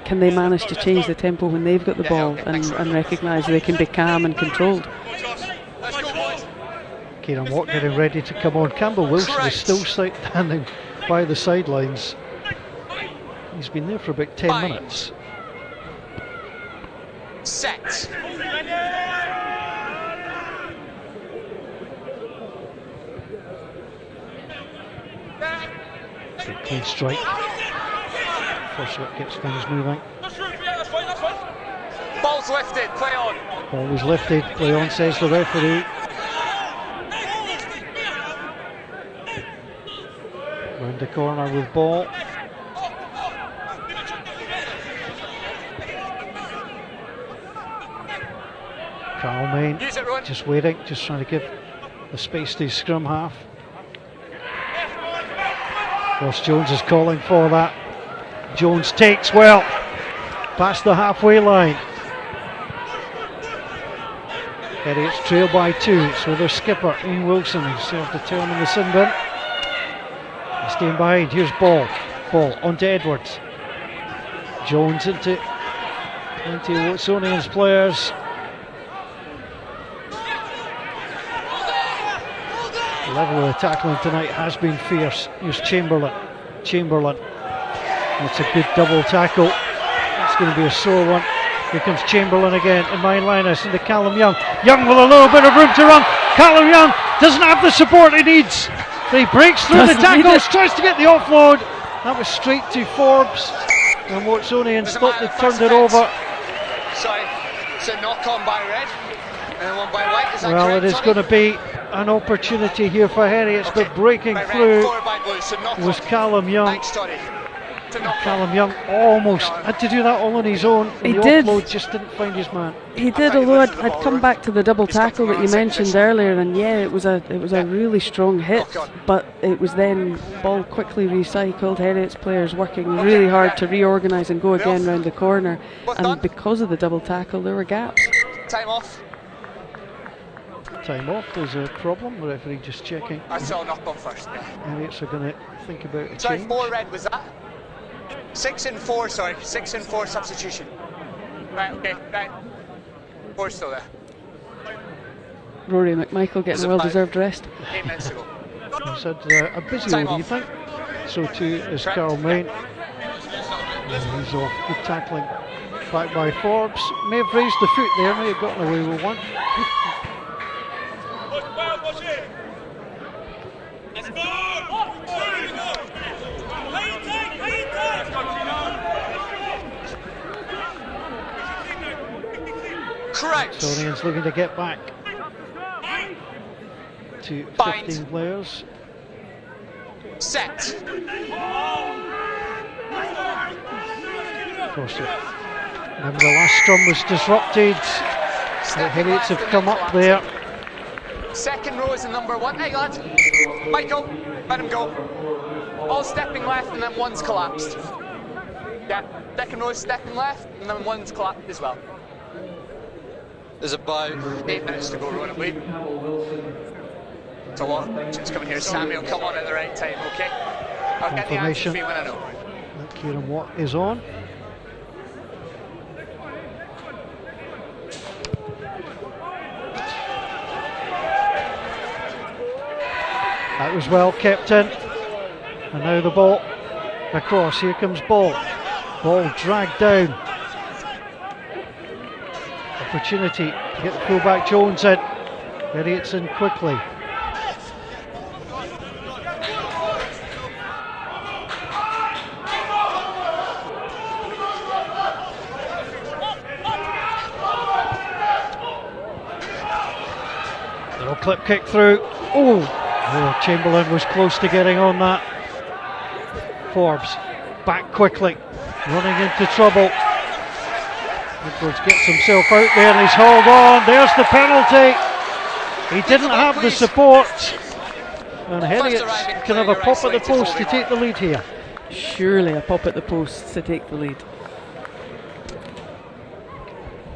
can they manage to change the tempo when they've got the ball and recognise they can be calm and controlled? Let's go, boys. Kieran Watt getting ready to come on. Campbell Wilson is still standing by the sidelines. He's been there for about 10 Fine. minutes. Set. So clean strike. FOSROC gets things moving. Ball's lifted, play on. Ball was lifted. Play on, says the referee. Round the corner with ball. Carl Main Use it, Rowan. just waiting, just trying to give the space to his scrum half. Ross Jones is calling for that. Jones takes well past the halfway line. Heriots trail by 2. So their skipper Ian Wilson has served the turn in the sin bin. He's staying behind. Here's ball onto Edwards. Jones into Watsonians players. The level of the tackling tonight has been fierce. Here's Chamberlain. That's a good double tackle. That's going to be a sore one. Here comes Chamberlain again in Mine Linus into Callum Young. Young with a little bit of room to run. Callum Young doesn't have the support he needs. But he breaks through the tackles, tries to get the offload. That was straight to Forbes. And Watsonians thought they turned it over. Sorry, it's a knock on by red and one by white. Is that Well, correct, it is Sonny? going to be an opportunity here for Heriots, but breaking By red, through forward by blue, so knock was on. Callum Young. Thanks, Sonny. To knock Callum Young almost had to do that all on his own. He The did. offload just didn't find his man. He did, although I'd come back to the double tackle that you mentioned earlier, and yeah, it was a really strong hit, but it was then ball quickly recycled. Heriots players working really hard to reorganise and go again round the corner, and because of the double tackle, there were gaps. Time off. Time off, there's a problem. The referee just checking. I saw knock on first. Yeah. Heriots are going to think about a Sorry, change. 4 red was that? 6 and 4, sorry. 6 and 4 substitution. Right, okay, right. 4 still there. Rory McMichael getting a well-deserved rest. 8 minutes to go. He's had a busy Time old off. evening. So too is Correct. Carl Main. And he's off. Good tackling back by Forbes. May have raised the foot there, may have gotten away with one. Watch it. Let's go. Correct. Watsonians looking to get back to 15 players. Set. Of course, remember the last scrum was disrupted. The Heriots have come up there. Second row is the number 1. Hey, lad. Michael, let him go. All stepping left and then one's collapsed. Yeah, second row is stepping left and then one's collapsed as well. There's about 8 minutes to go, Rowan, I believe. It's a lot. It's coming here. Samuel, come on at the right time, okay? I'll get the answer Confirmation for you when I know. that Kieran Watt is on. That was well kept in. And now the ball across. Here comes ball. Ball dragged down. Opportunity to get the fullback Jones in. Heriots in quickly. Little clip kick through. Oh, Chamberlain was close to getting on that. Forbes back quickly, running into trouble. Edwards gets himself out there and he's hauled on. There's the penalty. He didn't have the support, and Heriot can have a pop at the post to take the lead here. Surely a pop at the post to take the lead.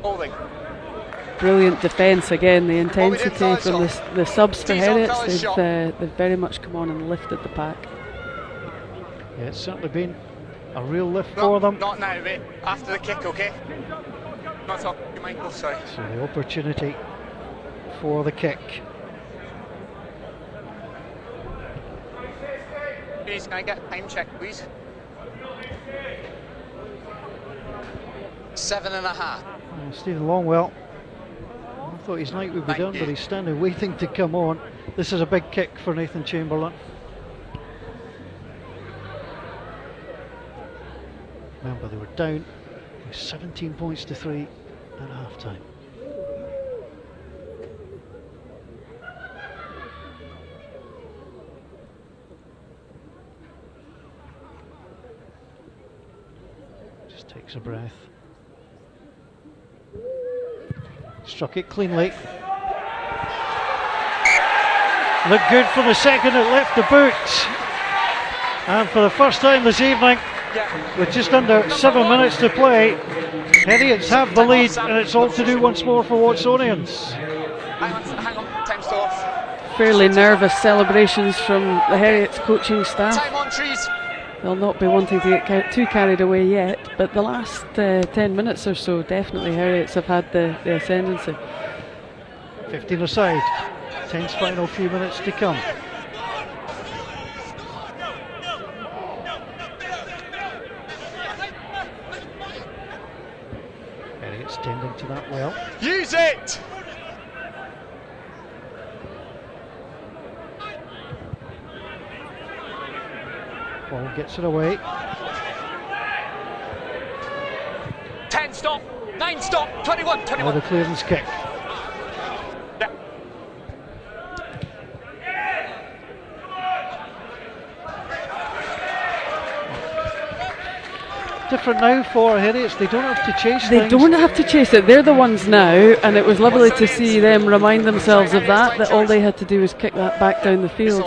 Holding. Brilliant defence again. The intensity from the subs for Heriot. They've very much come on and lifted the pack. Yeah, it's certainly been a real lift for them. Not now, mate. After the kick, okay? Not talking to Michael, sorry. So the opportunity for the kick. Please, can I get a time check, please? 7.5. Stephen Longwell, I thought his night would be done, but he's standing waiting to come on. This is a big kick for Nathan Chamberlain. Remember, they were down 17 points to 3 at half time. Just takes a breath. Struck it cleanly. Looked good for the second, it left the boot. And for the first time this evening, with just under 7 minutes to play, Heriots have the lead, and it's all to do once more for Watsonians. Hang on, time's off. Fairly nervous celebrations from the Heriot's coaching staff. Time on, trees. They'll not be wanting to get too carried away yet, but the last 10 minutes or so, definitely Heriots have had the ascendancy. 15 aside, tense final few minutes to come. Heriots tending to that well. Use it! Ball gets it away. 10 stop, 9 stop, 21. Oh, the clearance kick. Yeah. Different now for Heriots, they don't have to chase They things. don't have to chase it, they're the ones now, and it was lovely to see them remind themselves of that all they had to do was kick that back down the field.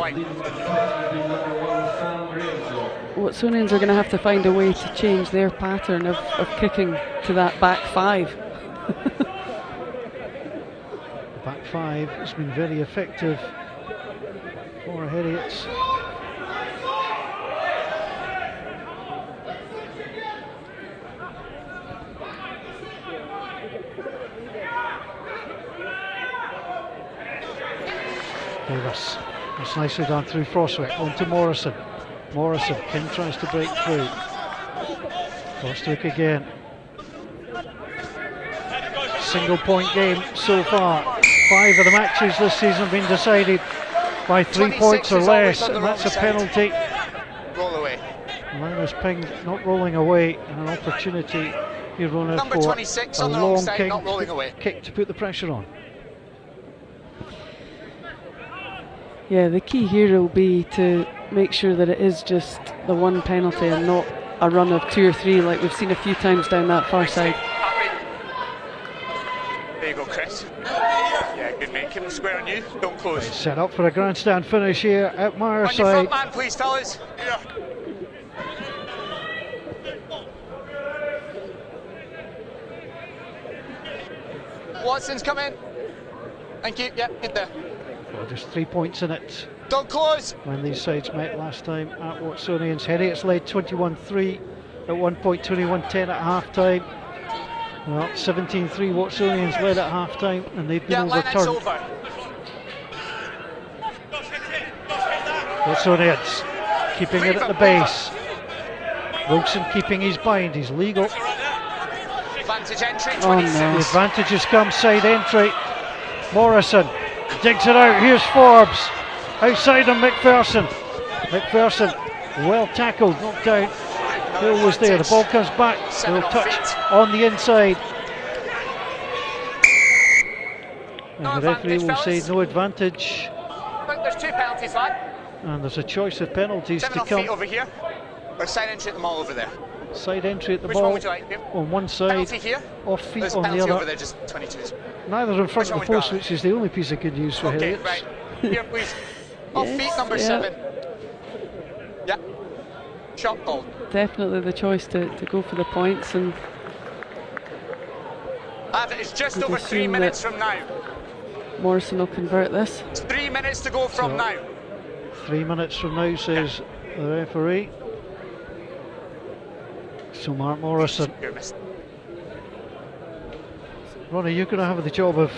Watsonians are going to have to find a way to change their pattern of kicking to that back five. The back five has been very effective for Heriots. Davis, that's nicely done through FOSROC, on to Morrison. Morrison, King tries to break through. FOSROC again. Single point game so far. 5 of the matches this season have been decided by 3 points or less, and that's a penalty. Roll away. Linus Ping not rolling away, and an opportunity here, Rona, Number for 26 a on the wrong long side, not rolling away. kick to put the pressure on. Yeah, the key here will be to make sure that it is just the one penalty and not a run of 2 or 3 like we've seen a few times down that far side. There you go, Chris. Yeah, good mate. Keep them square on you. Don't close. Set up for a grandstand finish here at On your Myerside. front man, please, fellas. Yeah. Watson's come in. Thank you. Yeah, get there. Well, just 3 points in it Don't close. when these sides met last time at Watsonians. Heriots led 21-3 at one point, 21-10 at half time. Well, 17-3 Watsonians led at half time, and they've been overturned. Over. Watsonians keeping it at the base. Wilson keeping his bind, he's legal. Advantage entry, 26. Oh, no. The advantage has come, side entry. Morrison digs it out, here's Forbes. Outside on McPherson. McPherson, well tackled, knocked out. Hill was there, the ball comes back. They'll touch on the inside. And the referee will say no advantage. Look, there's 2 penalties, lad. And there's a choice of penalties 7 to off feet come. over here. Or side entry at the mall over there. Side entry at the Which ball one would you like? on one side, Penalty here. off feet There's a on the penalty other. over there, just 22s. Neither in front Which of one the would you post, rather? which is the only piece of good news for Okay, Heriot. right. Here, please. Off Yes, feet, number yeah. 7. Yeah. Shot ball. Definitely the choice to go for the points, and It's just Good over to 3 see minutes that. from now. Morrison will convert this. It's 3 minutes to go from So- now. 3 minutes from now, says the referee. So Mark Morrison. You're missed. Ronnie, you're going to have the job of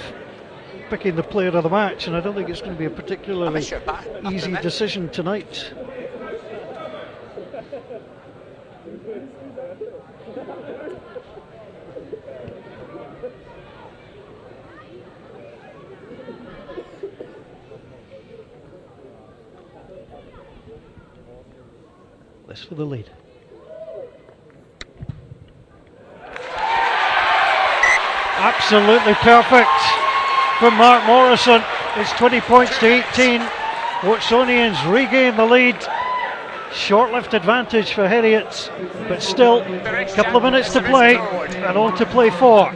picking the player of the match, and I don't think it's going to be a particularly miss your bat, I easy admit. decision tonight. This for the lead. Absolutely perfect from Mark Morrison. It's 20 points to 18. Watsonians regain the lead. Short-lived advantage for Heriot, but still a couple of minutes to play and on to play for.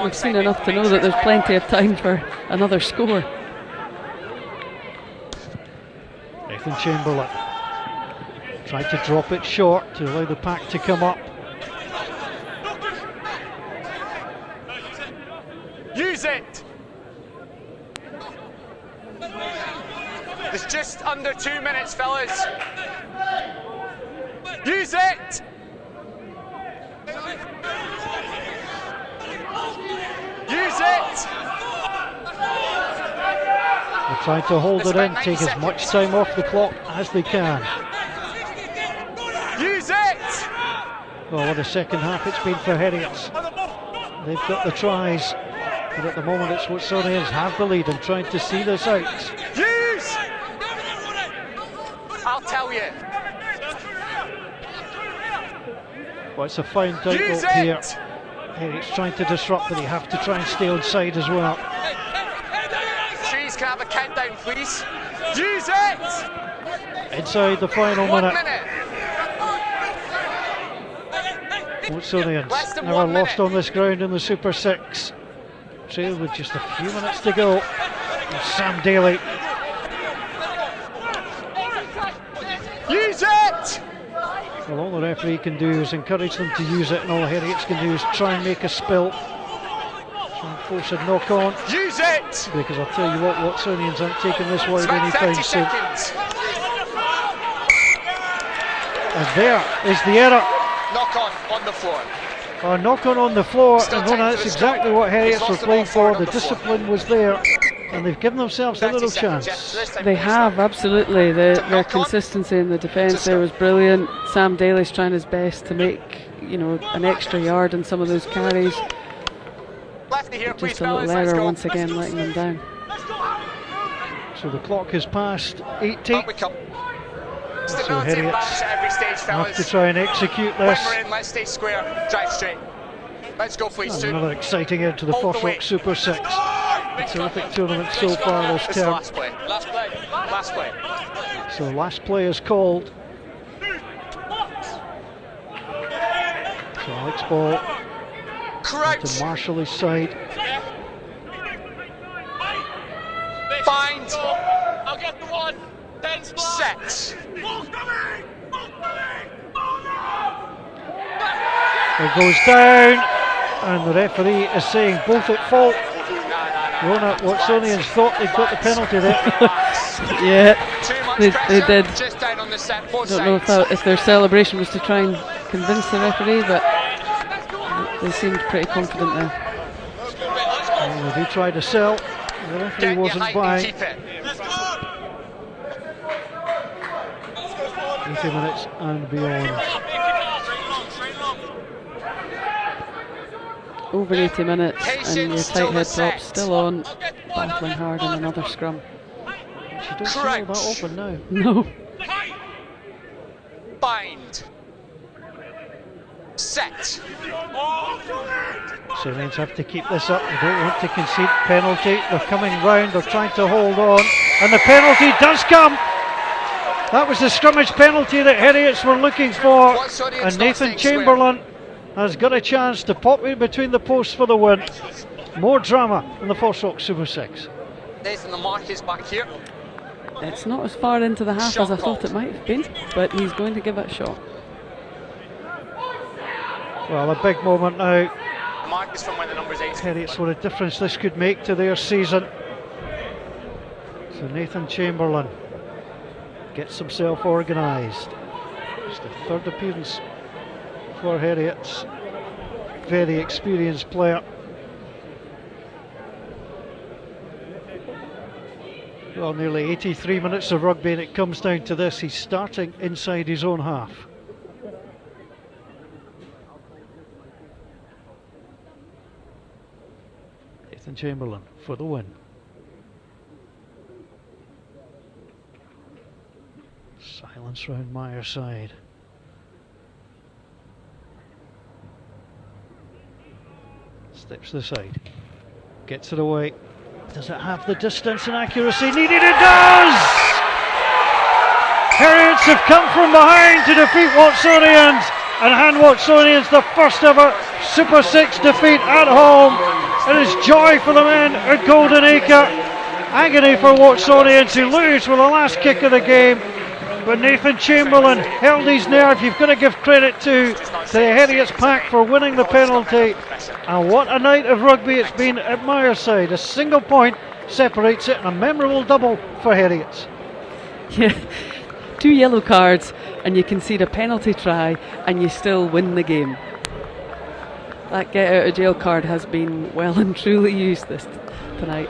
We've seen enough to know that there's plenty of time for another score. Nathan Chamberlain tried to drop it short to allow the pack to come up. Use it! There's just under 2 minutes, fellas. Use it! Use it! They're trying to hold it in, take as much time off the clock as they can. Use it! Well, what a second half it's been for Heriot. They've got the tries, but at the moment it's Watsonians have the lead and trying to see this out. Use! I'll tell you. Well, it's a fine tightrope Use here. it! Heriot's trying to disrupt, but they have to try and stay on side as well. Trees, can I have a countdown, please? Use it! Inside the final 1 minute. minute. Watsonians Less than never 1 lost minute. on this ground in the Super 6. Trail with just a few minutes to go. And Sam Daly. Use it! Well, all the referee can do is encourage them to use it, and all Heriots can do is try and make a spill. Try and force a knock on. Use it! Because I'll tell you what, Watsonians aren't taking this It's wide about anytime 30 soon. seconds. And there is the error. Knock on the floor. A knock on the floor, Still and time Rona, for that's the exactly stop. what Heriots He's were lost the playing ball for. forward The on the floor. discipline was there, and they've given themselves a 30 little seconds, chance. yeah. So this time They please have, stop. absolutely. Their knock on. consistency in the defence there was brilliant. Sam Daly's trying his best to make, an extra yard in some of those carries. Lefty here, please, Just a little fellas. Let's error go. once again, letting them down. So the clock has passed 80. Up we come. Stability and Heriot's balance at every stage, Have fellas. to try and execute When this. we're in, let's stay square. Drive straight. Let's go, please, And two. another exciting end to the Hold the FOSROC weight. Super 6. A terrific tournament so far this This is the term. last play. Last play. Last play. So last play is called. So Alex Ball Crouch. to Marshall his side. Bind. I'll get the one. 10 Set. It goes down, and the referee is saying both at fault. Rona, Watsonians thought they'd got the penalty there. Yeah, Too much they pressure. did. Just down on the set. Both I don't know sides. if their celebration was to try and convince the referee, but they seemed pretty confident there. And they do try to sell. The referee Get wasn't behind by. and keep it. 80 minutes and beyond. Over 80 minutes, and your Patience tight till the head set. prop still on, battling hard in another scrum. She don't see all that often now. No. Bind. Set. Watsonians have to keep this up. They don't want to concede penalty. They're coming round. They're trying to hold on, and the penalty does come. That was the scrimmage penalty that Heriots were looking for, and Nathan Chamberlain has got a chance to pop in between the posts for the win. More drama in the FOSROC Super 6. Nathan, the mark is back here. It's not as far into the half as I thought it might have been, but he's going to give it a shot. Well, a big moment now. The mark is from when the number's 8. Heriots, what a difference this could make to their season. So Nathan Chamberlain gets himself organised. It's the third appearance for Heriot's very experienced player. Well, nearly 83 minutes of rugby, and it comes down to this. He's starting inside his own half. Nathan Chamberlain for the win. Silence round Meyer's side. Steps to the side. Gets it away. Does it have the distance and accuracy needed? It does! Heriots have come from behind to defeat Watsonians and hand Watsonians the first ever Super 6 defeat at home. It is joy for the men at Golden Acre. Agony for Watsonians, who lose with the last kick of the game. But Nathan Chamberlain held his nerve. You've got to give credit to the Heriots pack for winning the penalty. And what a night of rugby it's been at Myerside. A single point separates it, and a memorable double for Heriots. Yeah, 2 yellow cards and you concede a penalty try and you still win the game. That get out of jail card has been well and truly used tonight.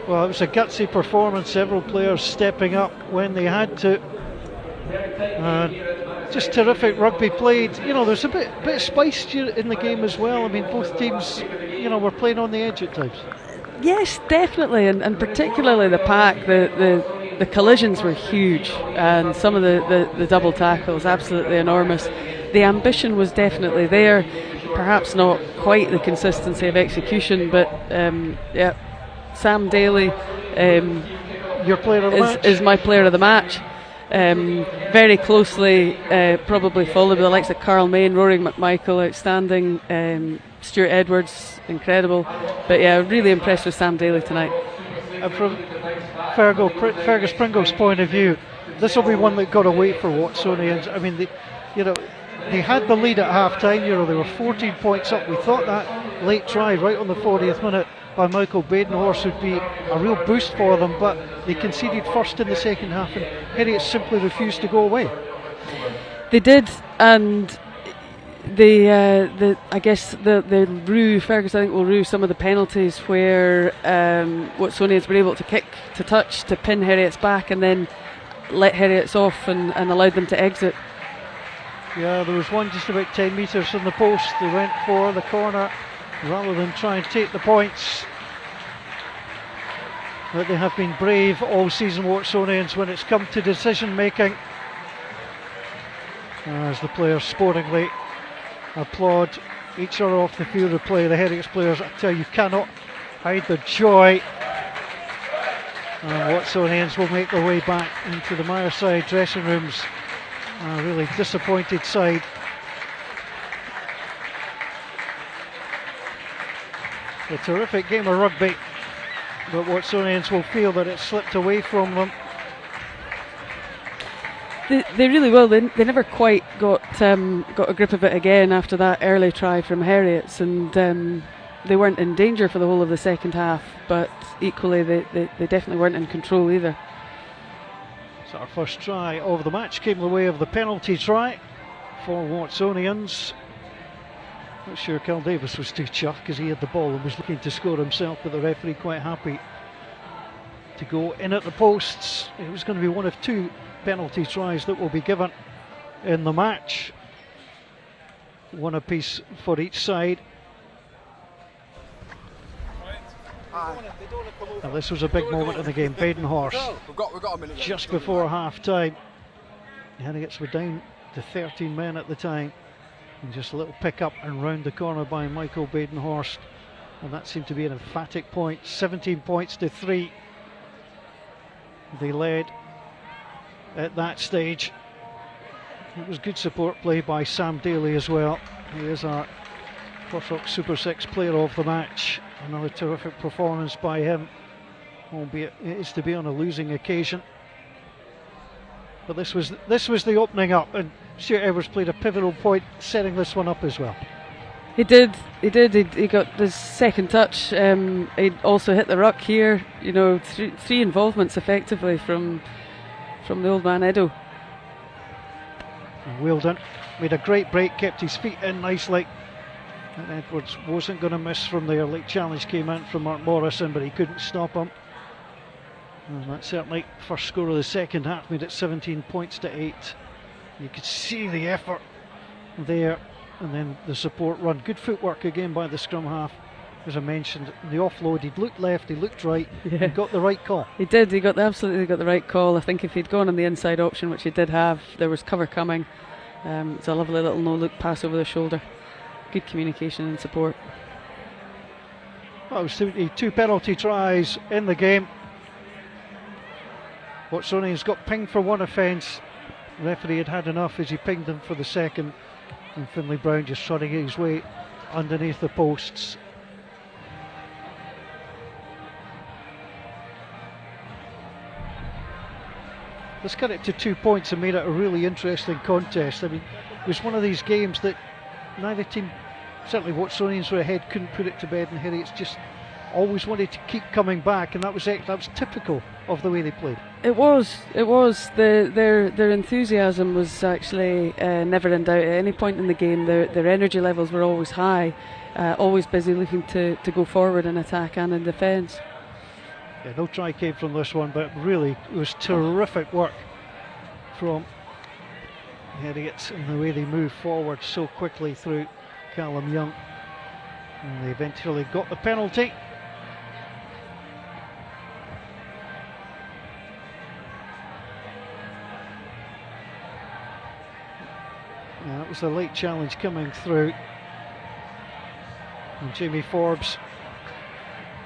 Well, it was a gutsy performance, several players stepping up when they had to. Just terrific rugby played. You know, there's a bit of spice in the game as well. I mean, both teams, you know, were playing on the edge at times. Yes, definitely, and particularly the pack. The collisions were huge, and some of the double tackles absolutely enormous. The ambition was definitely there. Perhaps not quite the consistency of execution, but yeah, Sam Daly, your player of the match, is my player of the match. Very closely, probably followed by the likes of Carl Main, Rory McMichael, outstanding, Stuart Edwards, incredible. But yeah, really impressed with Sam Daly tonight. And from Fergus Pringle's point of view, this will be one that got away for Watsonians. I mean, they had the lead at half time. You know, they were 14 points up. We thought that late try right on the 40th minute by Michael Badenhorst would be a real boost for them, but they conceded first in the second half, and Heriot simply refused to go away. They did, and I guess the rue, Fergus I think will rue some of the penalties where Watsonians were able to kick to touch to pin Heriot's back and then let Heriot's off and allowed them to exit. Yeah, there was one just about 10 metres from the post. They went for the corner rather than try and take the points. But they have been brave all season, Watsonians, when it's come to decision making. As the players sportingly applaud each other off the field of play, the Heriots players, I tell you, cannot hide their joy. And Watsonians will make their way back into the Myerside dressing rooms. A really disappointed side. A terrific game of rugby, but Watsonians will feel that it slipped away from them. They really will. They never quite got a grip of it again after that early try from Heriots, and they weren't in danger for the whole of the second half, but equally they definitely weren't in control either. So our first try of the match came the way of the penalty try for Watsonians. Not sure Cal Davis was too chuffed because he had the ball and was looking to score himself, but the referee quite happy to go in at the posts. It was going to be one of 2 penalty tries that will be given in the match, one apiece for each side. And this was a big moment in the game. Badenhorst, just before half time, Heriots were down to 13 men at the time, and just a little pick up and round the corner by Michael Badenhorst, and that seemed to be an emphatic point. 17 points to 3 they led at that stage. It was good support play by Sam Daly as well. He is our FOSROC Super6 player of the match. Another terrific performance by him, albeit it is to be on a losing occasion. But this was the opening up, and Stuart Edwards played a pivotal point setting this one up as well. He did. He got his second touch. He also hit the ruck here. You know, three involvements effectively from the old man Edo. And Wheeldon made a great break, kept his feet in nicely. And Edwards wasn't going to miss from there. Late challenge came in from Mark Morrison, but he couldn't stop him. And that certainly first score of the second half made it 17 points to 8. You could see the effort there, and then the support run. Good footwork again by the scrum half. As I mentioned, the offload, he looked left, he looked right, he got the right call. He did, absolutely got the right call. I think if he'd gone on the inside option, which he did have, there was cover coming. It's a lovely little no-look pass over the shoulder. Good communication and support. Well, it was two penalty tries in the game. Watsonians got pinged for one offence. The referee had enough as he pinged him for the second, and Finlay Brown just trying to get his way underneath the posts. Let's cut it to 2 points and made it a really interesting contest. I mean, it was one of these games that neither team, certainly Watsonians were ahead, couldn't put it to bed, and Heriot's just always wanted to keep coming back, and that was typical of the way they played. It was. Their enthusiasm was actually never in doubt at any point in the game. Their energy levels were always high, always busy looking to go forward in attack and in defence. Yeah, no try came from this one, but really it was terrific work from Heriot and the way they moved forward so quickly through Callum Young. And they eventually got the penalty. Yeah, that was a late challenge coming through. And Jamie Forbes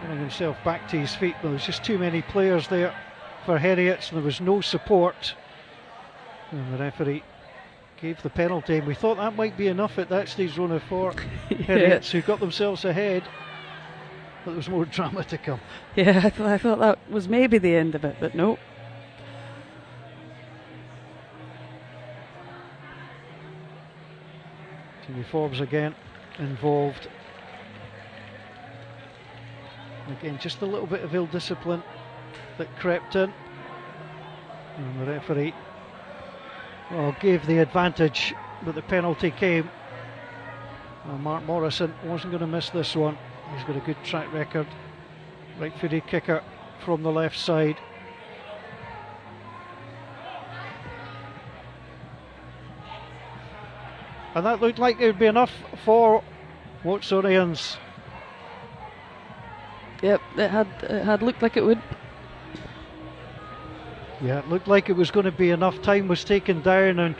getting himself back to his feet. There was just too many players there for Heriot, and there was no support. And the referee gave the penalty, and we thought that might be enough at that stage, Rona, for Heriot, who got themselves ahead. But there was more drama to come. Yeah, I thought that was maybe the end of it, but no. Jimmy Forbes again involved. Again, just a little bit of ill discipline that crept in, and the referee gave the advantage, but the penalty came. Mark Morrison wasn't going to miss this one. He's got a good track record, right-footed kicker from the left side. And that looked like it would be enough for Watsonians. Yep, it had looked like it would. Yeah, it looked like it was going to be enough. Time was taken down, and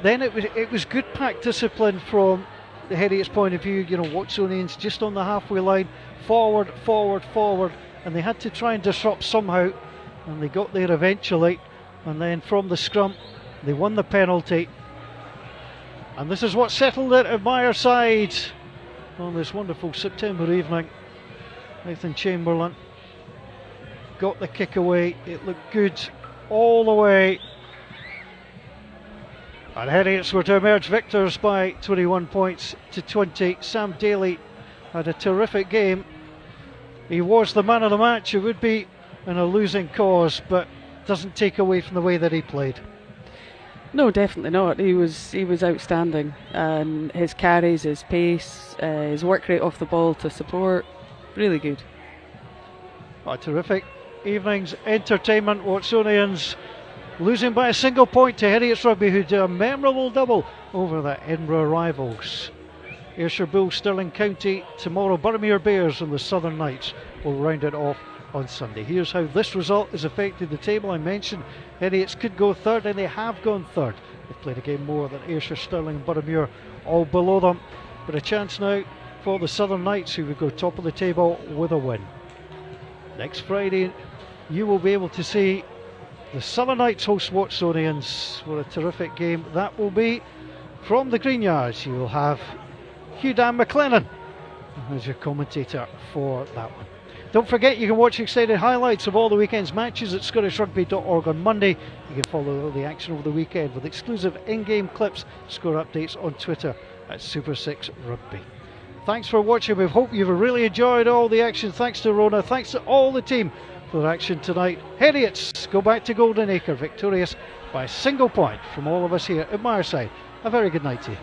then it was good pack discipline from the Heriot's point of view. You know, Watsonians just on the halfway line, forward, and they had to try and disrupt somehow, and they got there eventually. And then from the scrum, they won the penalty, and this is what settled it at Myerside on this wonderful September evening. Nathan Chamberlain got the kick away. It looked good all the way, and Heriots were to emerge victors by 21 points to 20. Sam Daly had a terrific game. He was the man of the match. It would be in a losing cause, but doesn't take away from the way that he played. No, definitely not. He was outstanding, and his carries, his pace, his work rate off the ball to support, really good. Oh, terrific evening's entertainment. Watsonians losing by a single point to Heriot's Rugby, who did a memorable double over the Edinburgh rivals. Ayrshire Bulls, Stirling County tomorrow. Boroughmuir Bears and the Southern Knights will round it off on Sunday. Here's how this result has affected the table. I mentioned Heriots could go third, and they have gone third. They've played a game more than Ayrshire, Stirling and Boroughmuir, all below them. But a chance now for the Southern Knights, who would go top of the table with a win. Next Friday, you will be able to see The Southern Knights host Watsonians. What a terrific game that will be. From the Green Yards, you will have Hugh Dan McLennan as your commentator for that one. Don't forget, you can watch extended highlights of all the weekend's matches at ScottishRugby.org on Monday. You can follow all the action over the weekend with exclusive in-game clips, score updates on Twitter at Super6 Rugby. Thanks for watching. We hope you've really enjoyed all the action. Thanks to Rona. Thanks to all the team for their action tonight. Heriots go back to Golden Acre victorious by a single point from all of us here at Mireside. A very good night to you.